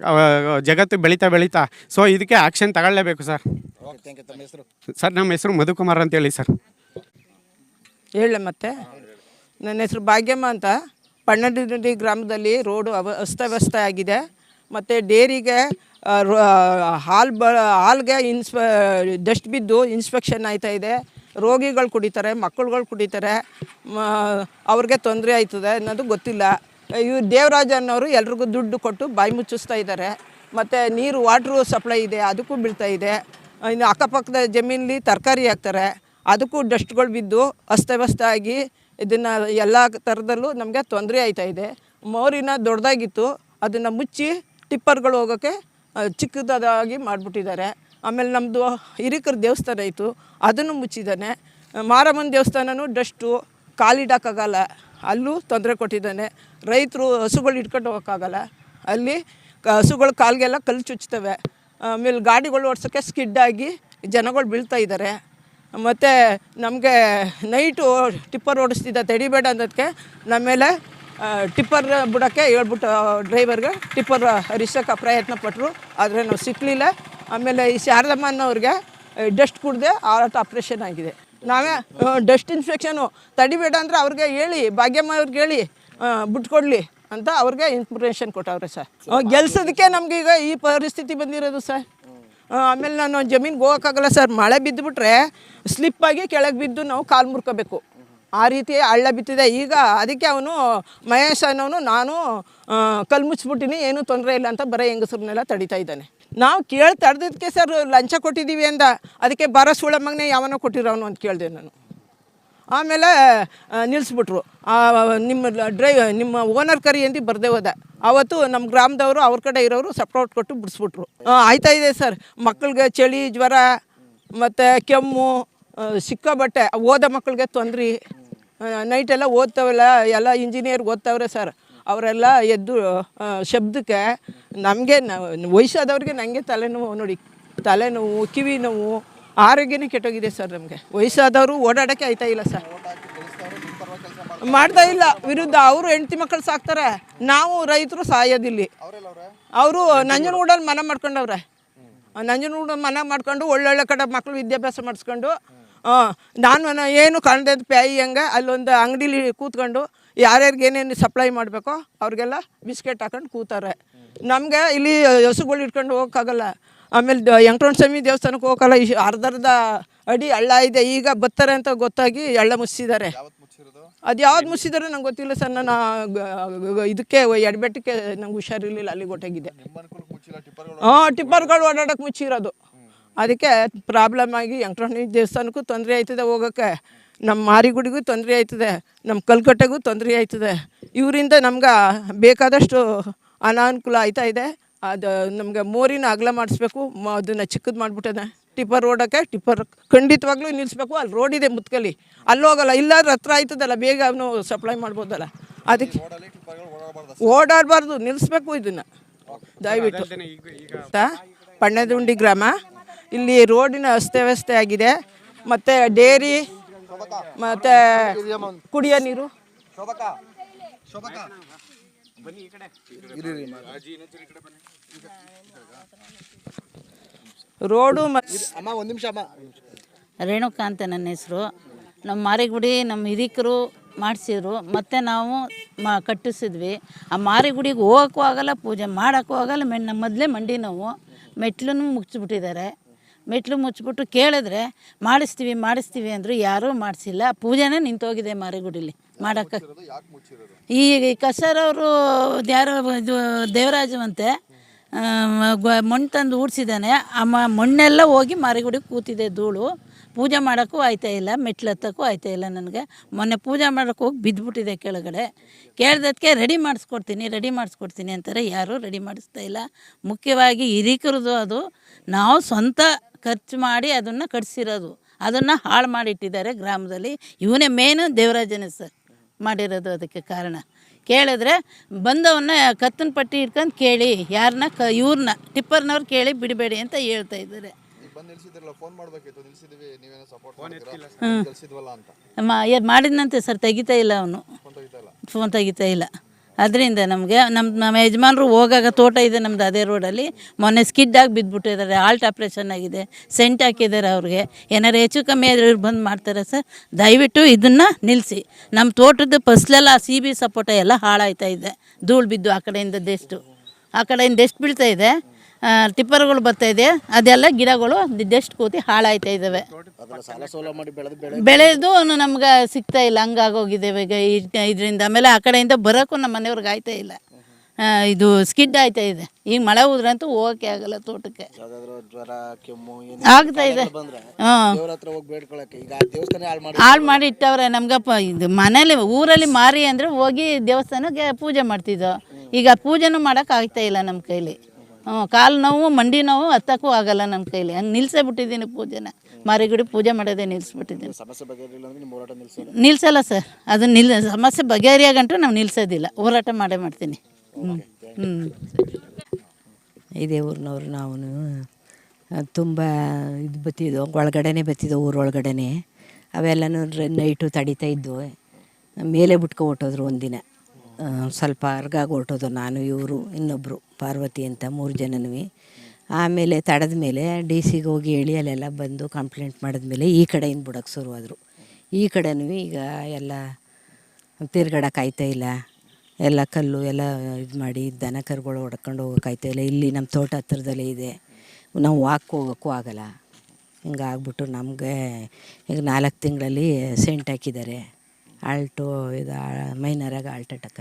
ಜಗತ್ತು ಬೆಳೀತಾ. ಸೊ ಇದಕ್ಕೆ ಆ್ಯಕ್ಷನ್ ತಗೊಳ್ಳೇಬೇಕು ಸರ್. ಸರ್ ನಮ್ಮ ಹೆಸರು ಮಧುಕುಮಾರ್ ಅಂತೇಳಿ ಸರ್. ಹೇಳ ಮತ್ತೆ ನನ್ನ ಹೆಸರು ಭಾಗ್ಯಮ್ಮ ಅಂತ. ಪಣ್ಣಡಿ ಗ್ರಾಮದಲ್ಲಿ ರೋಡು ಅಸ್ತವ್ಯಸ್ತ ಆಗಿದೆ. ಮತ್ತು ಡೇರಿಗೆ ಹಾಲ್ಗೆ ಡಸ್ಟ್ ಬಿದ್ದು ಇನ್ಸ್ಪೆಕ್ಷನ್ ಆಯ್ತಾಯಿದೆ. ರೋಗಿಗಳು ಕುಡಿತಾರೆ, ಮಕ್ಕಳುಗಳು ಕುಡಿತಾರೆ, ಅವ್ರಿಗೆ ತೊಂದರೆ ಆಯ್ತದೆ ಅನ್ನೋದು ಗೊತ್ತಿಲ್ಲ. ಇವ್ರು ದೇವರಾಜ ಅನ್ನೋರು ಎಲ್ರಿಗೂ ದುಡ್ಡು ಕೊಟ್ಟು ಬಾಯಿ ಮುಚ್ಚಿಸ್ತಾ ಇದ್ದಾರೆ. ಮತ್ತು ನೀರು ವಾಟ್ರು ಸಪ್ಲೈ ಇದೆ, ಅದಕ್ಕೂ ಬೀಳ್ತಾ ಇದೆ. ಇನ್ನು ಅಕ್ಕಪಕ್ಕದ ಜಮೀನಲ್ಲಿ ತರಕಾರಿ ಹಾಕ್ತಾರೆ, ಅದಕ್ಕೂ ಡಸ್ಟ್ಗಳು ಬಿದ್ದು ಅಸ್ತವ್ಯಸ್ತ ಆಗಿ ಇದನ್ನು ಎಲ್ಲ ಥರದಲ್ಲೂ ನಮಗೆ ತೊಂದರೆ ಆಯ್ತಾಯಿದೆ. ಮೋರಿನ ದೊಡ್ಡದಾಗಿತ್ತು, ಅದನ್ನು ಮುಚ್ಚಿ ಟಿಪ್ಪರ್ಗಳು ಹೋಗೋಕ್ಕೆ ಚಿಕ್ಕದಾಗಿ ಮಾಡಿಬಿಟ್ಟಿದ್ದಾರೆ. ಆಮೇಲೆ ನಮ್ಮದು ಹಿರಿಕರ ದೇವಸ್ಥಾನ ಇತ್ತು, ಅದನ್ನು ಮುಚ್ಚಿದ್ದಾನೆ. ಮಾರಮ್ಮನ ದೇವಸ್ಥಾನನೂ ಡಸ್ಟು ಕಾಲಿಡೋಕ್ಕಾಗಲ್ಲ, ಅಲ್ಲೂ ತೊಂದರೆ ಕೊಟ್ಟಿದ್ದಾನೆ. ರೈತರು ಹಸುಗಳು ಇಟ್ಕೊಂಡು ಹೋಗೋಕ್ಕಾಗಲ್ಲ, ಅಲ್ಲಿ ಹಸುಗಳು ಕಾಲಿಗೆಲ್ಲ ಕಲ್ಲು ಚುಚ್ತವೆ. ಆಮೇಲೆ ಗಾಡಿಗಳು ಓಡಿಸೋಕ್ಕೆ ಸ್ಕಿಡ್ಡಾಗಿ ಜನಗಳು ಬೀಳ್ತಾ ಇದ್ದಾರೆ. ಮತ್ತು ನಮಗೆ ನೈಟು ಟಿಪ್ಪರ್ ಓಡಿಸ್ತಿದ್ದ ತಡಿಬೇಡ ಅನ್ನೋದಕ್ಕೆ ನಮ್ಮ ಮೇಲೆ ಟಿಪ್ಪರ್ ಬಿಡೋಕ್ಕೆ ಹೇಳ್ಬಿಟ್ಟು ಡ್ರೈವರ್ಗೆ ಟಿಪ್ಪರ್ ಹರಿಸೋಕ್ಕೆ ಪ್ರಯತ್ನ ಪಟ್ಟರು, ಆದರೆ ನಾವು ಸಿಕ್ಕಲಿಲ್ಲ. ಆಮೇಲೆ ಈ ಶಾರದಮ್ಮನವ್ರಿಗೆ ಡಸ್ಟ್ ಕುಡ್ದೆ ಹಾರ್ಟ್ ಆಪ್ರೇಷನ್ ಆಗಿದೆ. ನಾವೇ ಡಸ್ಟ್ ಇನ್ಫೆಕ್ಷನು ತಡಿಬೇಡ ಅಂದರೆ ಅವ್ರಿಗೆ ಹೇಳಿ, ಭಾಗ್ಯಮ್ಮ ಅವ್ರಿಗೆ ಹೇಳಿ ಬಿಟ್ಕೊಡ್ಲಿ ಅಂತ ಅವ್ರಿಗೆ ಇನ್ಫಾರ್ಮೇಷನ್ ಕೊಟ್ಟವ್ರೆ ಸರ್. ಗೆಲ್ಸೋದಕ್ಕೆ ನಮಗೀಗ ಈ ಪರಿಸ್ಥಿತಿ ಬಂದಿರೋದು ಸರ್. ಆಮೇಲೆ ನಾನು ಜಮೀನಿಗೆ ಹೋಗೋಕ್ಕಾಗಲ್ಲ ಸರ್. ಮಳೆ ಬಿದ್ದುಬಿಟ್ರೆ ಸ್ಲಿಪ್ಪಾಗಿ ಕೆಳಗೆ ಬಿದ್ದು ನಾವು ಕಾಲು ಮುರ್ಕೋಬೇಕು, ಆ ರೀತಿ ಹಳ್ಳ ಬಿತ್ತಿದೆ ಈಗ. ಅದಕ್ಕೆ ಅವನು ಮಹೇಶ್ ಅನ್ನೋನು ನಾನು ಕಲ್ಲು ಮುಚ್ಚಿಬಿಟ್ಟಿನಿ, ಏನೂ ತೊಂದರೆ ಇಲ್ಲ ಅಂತ ಬರೀ ಹೆಂಗಸ್ರನ್ನೆಲ್ಲ ತಡಿತಾ ಇದ್ದಾನೆ. ನಾವು ತಡೆದಕ್ಕೆ ಸರ್ ಲಂಚ ಕೊಟ್ಟಿದ್ದೀವಿ ಅಂದ, ಅದಕ್ಕೆ ಬರೋ ಸುಳಮ್ಮಗನೇ ಯಾವನೋ ಕೊಟ್ಟಿರೋನು ಅಂತ ಕೇಳಿದೆ ನಾನು. ಆಮೇಲೆ ನಿಲ್ಲಿಸ್ಬಿಟ್ರು. ನಿಮ್ಮ ಓನರ್ ಕರಿ ಎಂದು ಬರದೇ ಹೋದ. ಅವತ್ತು ನಮ್ಮ ಗ್ರಾಮದವರು ಅವ್ರ ಕಡೆ ಇರೋರು ಸಪೋರ್ಟ್ ಕೊಟ್ಟು ಬಿಡಿಸ್ಬಿಟ್ರು. ಆಯ್ತಾಯಿದೆ ಸರ್. ಮಕ್ಕಳಿಗೆ ಚಳಿ ಜ್ವರ ಮತ್ತು ಕೆಮ್ಮು ಸಿಕ್ಕಾಬಟ್ಟೆ. ಓದೋ ಮಕ್ಕಳಿಗೆ ತೊಂದರೆ. ನೈಟೆಲ್ಲ ಓದ್ತಾವಲ್ಲ, ಎಲ್ಲ ಇಂಜಿನಿಯರ್ ಓದ್ತಾವ್ರೆ ಸರ್. ಅವರೆಲ್ಲ ಎದ್ದು ಶಬ್ದಕ್ಕೆ ನಮಗೆ ವಯಸ್ಸಾದವ್ರಿಗೆ ನನಗೆ ತಲೆನೋವು ನೋಡಿ, ತಲೆನೋವು, ಕಿವಿ ನೋವು, ಆರೋಗ್ಯನೇ ಕೆಟ್ಟೋಗಿದೆ ಸರ್. ನಮಗೆ ವಯಸ್ಸಾದವರು ಓಡಾಡೋಕ್ಕೆ ಆಯ್ತಾ ಇಲ್ಲ ಸರ್, ಮಾಡ್ತಾ ಇಲ್ಲ. ವಿರುದ್ಧ ಅವರು ಹೆಂಡತಿ ಮಕ್ಕಳು ಸಾಕ್ತಾರೆ, ನಾವು ರೈತರು ಸಾಯೋದಿಲ್ಲಿ. ಅವರು ನಂಜನಗೂಡಲ್ಲಿ ಮನೆ ಮಾಡ್ಕೊಂಡವ್ರೆ. ನಂಜನಗೂಡಲ್ಲಿ ಮನೆ ಮಾಡ್ಕೊಂಡು ಒಳ್ಳೊಳ್ಳೆ ಕಡೆ ಮಕ್ಕಳು ವಿದ್ಯಾಭ್ಯಾಸ ಮಾಡಿಸ್ಕೊಂಡು, ನಾನು ಏನು ಕಾಣದೆ ಪ್ಯಾಯಿ ಹಂಗೆ ಅಲ್ಲೊಂದು ಅಂಗಡೀಲಿ ಕೂತ್ಕೊಂಡು ಯಾರ್ಯಾರಿಗೆ ಏನೇನು ಸಪ್ಲೈ ಮಾಡಬೇಕೋ ಅವ್ರಿಗೆಲ್ಲ ಬಿಸ್ಕೆಟ್ ಹಾಕೊಂಡು ಕೂತಾರೆ. ನಮಗೆ ಇಲ್ಲಿ ಹಸುಗಳು ಇಟ್ಕೊಂಡು ಹೋಗೋಕ್ಕಾಗಲ್ಲ. ಆಮೇಲೆ ವೆಂಕಟರಮಣ ಸ್ವಾಮಿ ದೇವಸ್ಥಾನಕ್ಕೆ ಹೋಗಲ್ಲ. ಅರ್ಧ ಅಡಿ ಹಳ್ಳ ಇದೆ. ಈಗ ಬರ್ತಾರೆ ಅಂತ ಗೊತ್ತಾಗಿ ಹಳ್ಳ ಮುಚ್ಚಿದ್ದಾರೆ. ಅದು ಯಾವ್ದು ಮುಚ್ಚಿದಾರೆ ನಂಗೆ ಗೊತ್ತಿಲ್ಲ ಸರ್. ನಾನು ಇದಕ್ಕೆ ಎಡಬೆಟ್ಟಕ್ಕೆ ನಂಗೆ ಹುಷಾರಿರಲಿಲ್ಲ, ಅಲ್ಲಿಗೆ ಹೊಟ್ಟೋಗಿದೆ. ಟಿಪ್ಪರ್ಗಳು ಓಡಾಡೋಕೆ ಮುಚ್ಚಿರೋದು. ಅದಕ್ಕೆ ಪ್ರಾಬ್ಲಮ್ ಆಗಿ ವೆಂಕಟರಮಣ ದೇವಸ್ಥಾನಕ್ಕೂ ತೊಂದರೆ ಆಯ್ತದೆ ಹೋಗೋಕ್ಕೆ, ನಮ್ಮ ಮಾರಿಗುಡಿಗೂ ತೊಂದರೆ ಆಯ್ತದೆ, ನಮ್ಮ ಕಲ್ಕಟ್ಟೆಗೂ ತೊಂದರೆ ಆಯ್ತದೆ. ಇವರಿಂದ ನಮ್ಗೆ ಬೇಕಾದಷ್ಟು ಅನಾನುಕೂಲ ಆಯ್ತಾ ಇದೆ. ಅದು ನಮಗೆ ಮೋರಿನ ಅಗಲ ಮಾಡಿಸ್ಬೇಕು, ಅದನ್ನು ಚಿಕ್ಕದು ಮಾಡಿಬಿಟ್ಟದೆ. ಟಿಪ್ಪರ್ ಓಡೋಕ್ಕೆ ಟಿಪ್ಪರ್ ಖಂಡಿತವಾಗ್ಲೂ ನಿಲ್ಲಿಸ್ಬೇಕು. ಅಲ್ಲಿ ರೋಡ್ ಇದೆ ಮುತ್ಕಲಿ, ಅಲ್ಲಿ ಹೋಗಲ್ಲ. ಇಲ್ಲಾದ್ರೆ ಹತ್ರ ಆಯ್ತದಲ್ಲ, ಬೇಗ ಅವನು ಸಪ್ಲೈ ಮಾಡ್ಬೋದಲ್ಲ. ಅದಕ್ಕೆ ಓಡಾಡಬಾರ್ದು, ನಿಲ್ಲಿಸ್ಬೇಕು ಇದನ್ನು ದಯವಿಟ್ಟು. ಪಣ್ಣದುಂಡಿ ಗ್ರಾಮ, ಇಲ್ಲಿ ರೋಡಿನ ಅಸ್ತವ್ಯಸ್ತ ಆಗಿದೆ. ಮತ್ತು ಡೇರಿ ಮತ್ತು ಕುಡಿಯೋ ನೀರು. ರೋಡು ಅಮ್ಮ ಒಂದು ನಿಮಿಷ ಅಮ್ಮ. ರೇಣುಕಾ ಅಂತ ನನ್ನ ಹೆಸರು. ನಮ್ಮ ಮಾರಿಗುಡಿ ನಮ್ಮ ಹಿರಿಕರು ಮಾಡಿಸಿದ್ರು, ಮತ್ತು ನಾವು ಕಟ್ಟಿಸಿದ್ವಿ. ಆ ಮಾರಿಗುಡಿಗೆ ಹೋಗೋಕ್ಕೂ ಆಗಲ್ಲ, ಪೂಜೆ ಮಾಡೋಕ್ಕೂ ಆಗಲ್ಲ. ನಮ್ಮ ಮೊದಲೇ ಮಂಡಿ ನೋವು, ಮೆಟ್ಲನ್ನು ಮುಚ್ಚಿಬಿಟ್ಟಿದ್ದಾರೆ. ಮೆಟ್ಲು ಮುಚ್ಚಿಬಿಟ್ಟು ಕೇಳಿದ್ರೆ ಮಾಡಿಸ್ತೀವಿ ಅಂದರು, ಯಾರೂ ಮಾಡಿಸಿಲ್ಲ. ಪೂಜೆನೇ ನಿಂತೋಗಿದೆ ಮಾರಿಗುಡಿಲಿ ಮಾಡೋಕ್ಕೆ. ಈ ಕಸರವರು ಯಾರೋ ಇದು ದೇವರಾಜವಂತೆ ಮಣ್ಣು ತಂದು ಊಡ್ಸಿದ್ದಾನೆ. ಆ ಮಣ್ಣೆಲ್ಲ ಹೋಗಿ ಮಾರಿಗುಡಿಗೆ ಕೂತಿದೆ ಧೂಳು. ಪೂಜೆ ಮಾಡೋಕ್ಕೂ ಆಯ್ತಾ ಇಲ್ಲ, ಮೆಟ್ಲು ಹತ್ತಕ್ಕೂ ಆಯ್ತಾ ಇಲ್ಲ ನನಗೆ. ಮೊನ್ನೆ ಪೂಜೆ ಮಾಡೋಕ್ಕೆ ಹೋಗಿ ಬಿದ್ದುಬಿಟ್ಟಿದೆ ಕೆಳಗಡೆ. ಕೇಳ್ದಕ್ಕೆ ರೆಡಿ ಮಾಡಿಸ್ಕೊಡ್ತೀನಿ ಅಂತಾರೆ, ಯಾರೂ ರೆಡಿ ಮಾಡಿಸ್ತಾ ಇಲ್ಲ. ಮುಖ್ಯವಾಗಿ ಹಿರಿಕರದು ಅದು, ನಾವು ಸ್ವಂತ ಖರ್ಚು ಮಾಡಿ ಅದನ್ನು ಕಟ್ಸಿರೋದು, ಅದನ್ನು ಹಾಳು ಮಾಡಿಟ್ಟಿದ್ದಾರೆ ಗ್ರಾಮದಲ್ಲಿ. ಇವನೇ ಮೇನು ದೇವರಾಜನೇ ಸರ್. ಮಾಡಿರೋದು ಅದಕ್ಕೆ ಕಾರಣ. ಕೇಳಿದ್ರೆ ಬಂದವನ್ನ ಕತ್ತನ ಪಟ್ಟಿ ಇಟ್ಕೊಂಡು ಕೇಳಿ, ಯಾರನ್ನ ಇವ್ರನ್ನ ಟಿಪ್ಪರ್ನವ್ರು ಕೇಳಿ ಬಿಡಬೇಡಿ ಅಂತ ಹೇಳ್ತಾ ಇದ್ದಾರೆ. ಮಾಡಿದ್ನಂತೆ ಸರ್, ತೆಗಿತಾ ಇಲ್ಲ ಅವನು, ಫೋನ್ ತೆಗಿತಾ ಇಲ್ಲ. ಅದರಿಂದ ನಮ್ಮ ಯಜಮಾನ್ರು ಹೋಗಾಗ ತೋಟ ಇದೆ ನಮ್ದು ಅದೇ ರೋಡಲ್ಲಿ, ಮೊನ್ನೆ ಸ್ಕಿಡ್ಡಾಗಿ ಬಿದ್ದುಬಿಟ್ಟಿದ್ದಾರೆ. ಆಲ್ಟ್ ಆಪ್ರೇಷನ್ ಆಗಿದೆ, ಸೆಂಟ್ ಹಾಕಿದ್ದಾರೆ ಅವ್ರಿಗೆ. ಏನಾರು ಹೆಚ್ಚು ಕಮ್ಮಿ ಆದರೆ ಇವ್ರು ಬಂದು ಮಾಡ್ತಾರೆ ಸರ್. ದಯವಿಟ್ಟು ಇದನ್ನು ನಿಲ್ಲಿಸಿ. ನಮ್ಮ ತೋಟದ ಫಸ್ಲೆಲ್ಲ CB ಸಪೋಟ ಎಲ್ಲ ಹಾಳಾಯ್ತಾ ಇದೆ, ಧೂಳು ಬಿದ್ದು ಆ ಕಡೆಯಿಂದ ಎಷ್ಟು ಬೀಳ್ತಾ ಇದೆ, ಟಿಪ್ಪರ್ಗಳು ಬರ್ತಾ ಇದೆ, ಅದೆಲ್ಲ ಗಿಡಗಳು ಡೆಸ್ಟ್ ಕೂತಿ ಹಾಳಾಯ್ತಾ ಇದ್ದಾವೆ. ಬೆಳೆದು ನಮ್ಗೆ ಸಿಗ್ತಾ ಇಲ್ಲ, ಹಂಗಾಗೋಗಿದ್ದೇವೆ ಈಗ ಇದರಿಂದ. ಆಮೇಲೆ ಆ ಕಡೆಯಿಂದ ಬರೋಕ್ಕೂ ನಮ್ಮ ಮನೆಯವ್ರಿಗೆ ಆಯ್ತಾ ಇಲ್ಲ, ಇದು ಸ್ಕಿಡ್ ಆಯ್ತಾ ಇದೆ. ಈಗ ಮಳೆ ಹೋದ್ರಂತೂ ಹೋಗೋಕ್ಕೆ ಆಗಲ್ಲ ತೋಟಕ್ಕೆ, ಆಗ್ತಾ ಇದೆ. ಹಾಳು ಮಾಡಿ ಇಟ್ಟವ್ರೆ ನಮ್ಗಪ್ಪ. ಇದು ಮನೇಲಿ ಊರಲ್ಲಿ ಮಾರಿ ಅಂದರೆ ಹೋಗಿ ದೇವಸ್ಥಾನಕ್ಕೆ ಪೂಜೆ ಮಾಡ್ತಿದ್ದೋ, ಈಗ ಪೂಜೆನೂ ಮಾಡೋಕೆ ಆಗ್ತಾ ಇಲ್ಲ ನಮ್ಮ ಕೈಲಿ. ಕಾಲು ನೋವು, ಮಂಡಿ ನೋವು, ಹತ್ತಕ್ಕೂ ಆಗಲ್ಲ ನನ್ನ ಕೈಲಿ. ಹಂಗೆ ನಿಲ್ಸೇ ಬಿಟ್ಟಿದ್ದೀನಿ ಪೂಜೆನ, ಮಾರಿಗುಡಿ ಪೂಜೆ ಮಾಡೋದೇ ನಿಲ್ಲಿಸ್ಬಿಟ್ಟಿದ್ದೀನಿ. ನಿಲ್ಸಲ್ಲ ಸರ್, ಅದನ್ನ ಸಮಸ್ಯೆ ಬಗೆಹರಿಯಾಗಂಟು ನಾವು ನಿಲ್ಸೋದಿಲ್ಲ, ಹೋರಾಟ ಮಾಡೇ ಮಾಡ್ತೀನಿ. ಇದೇ ಊರಿನವ್ರು ನಾವು ತುಂಬ ಇದು ಬತ್ತಿದ್ದೋ, ಒಳಗಡೆನೇ ಬತ್ತಿದ್ದೋ, ಊರೊಳಗಡೆನೇ. ಅವೆಲ್ಲನೂ ನೈಟು ತಡಿತಾ ಇದ್ವು. ಮೇಲೆ ಬಿಟ್ಕೊ ಹೊಟ್ಟೋದ್ರು ಒಂದಿನ, ಸ್ವಲ್ಪ ಅರ್ಗಾಗಿ ಹೊರಟೋದು ನಾನು, ಇವರು, ಇನ್ನೊಬ್ಬರು ಪಾರ್ವತಿ ಅಂತ, 3 ಜನನೂ. ಆಮೇಲೆ ತಡೆದ ಮೇಲೆ DC ಹೋಗಿ ಹೇಳಿ ಅಲ್ಲೆಲ್ಲ ಬಂದು ಕಂಪ್ಲೇಂಟ್ ಮಾಡಿದ್ಮೇಲೆ ಈ ಕಡೆಯಿಂದ ಬಿಡೋಕ್ಕೆ ಶುರುವಾದರು. ಈ ಕಡೆನೂ ಈಗ ಎಲ್ಲ ತಿರ್ಗಾಡೋಕ್ಕಾಯ್ತಾ ಇಲ್ಲ, ಎಲ್ಲ ಕಲ್ಲು ಎಲ್ಲ ಇದು ಮಾಡಿ ದನ ಕರುಗಳು ಹೊಡ್ಕೊಂಡು ಹೋಗೋಕ್ಕಾಯ್ತಾ ಇಲ್ಲ. ಇಲ್ಲಿ ನಮ್ಮ ತೋಟ ಹತ್ರದಲ್ಲೇ ಇದೆ, ನಾವು ಹೋಗೋಕ್ಕೂ ಆಗಲ್ಲ. ಹಿಂಗಾಗ್ಬಿಟ್ಟು ನಮಗೆ ಈಗ 4 ತಿಂಗಳಲ್ಲಿ ಸೆಂಟ್ ಹಾಕಿದ್ದಾರೆ. ಆಲ್ಟು ಇದು ಮೈನರಾಗಿ ಆಲ್ಟ್ ಅಟ್ಯಾಕ್ ಆಯಿತು.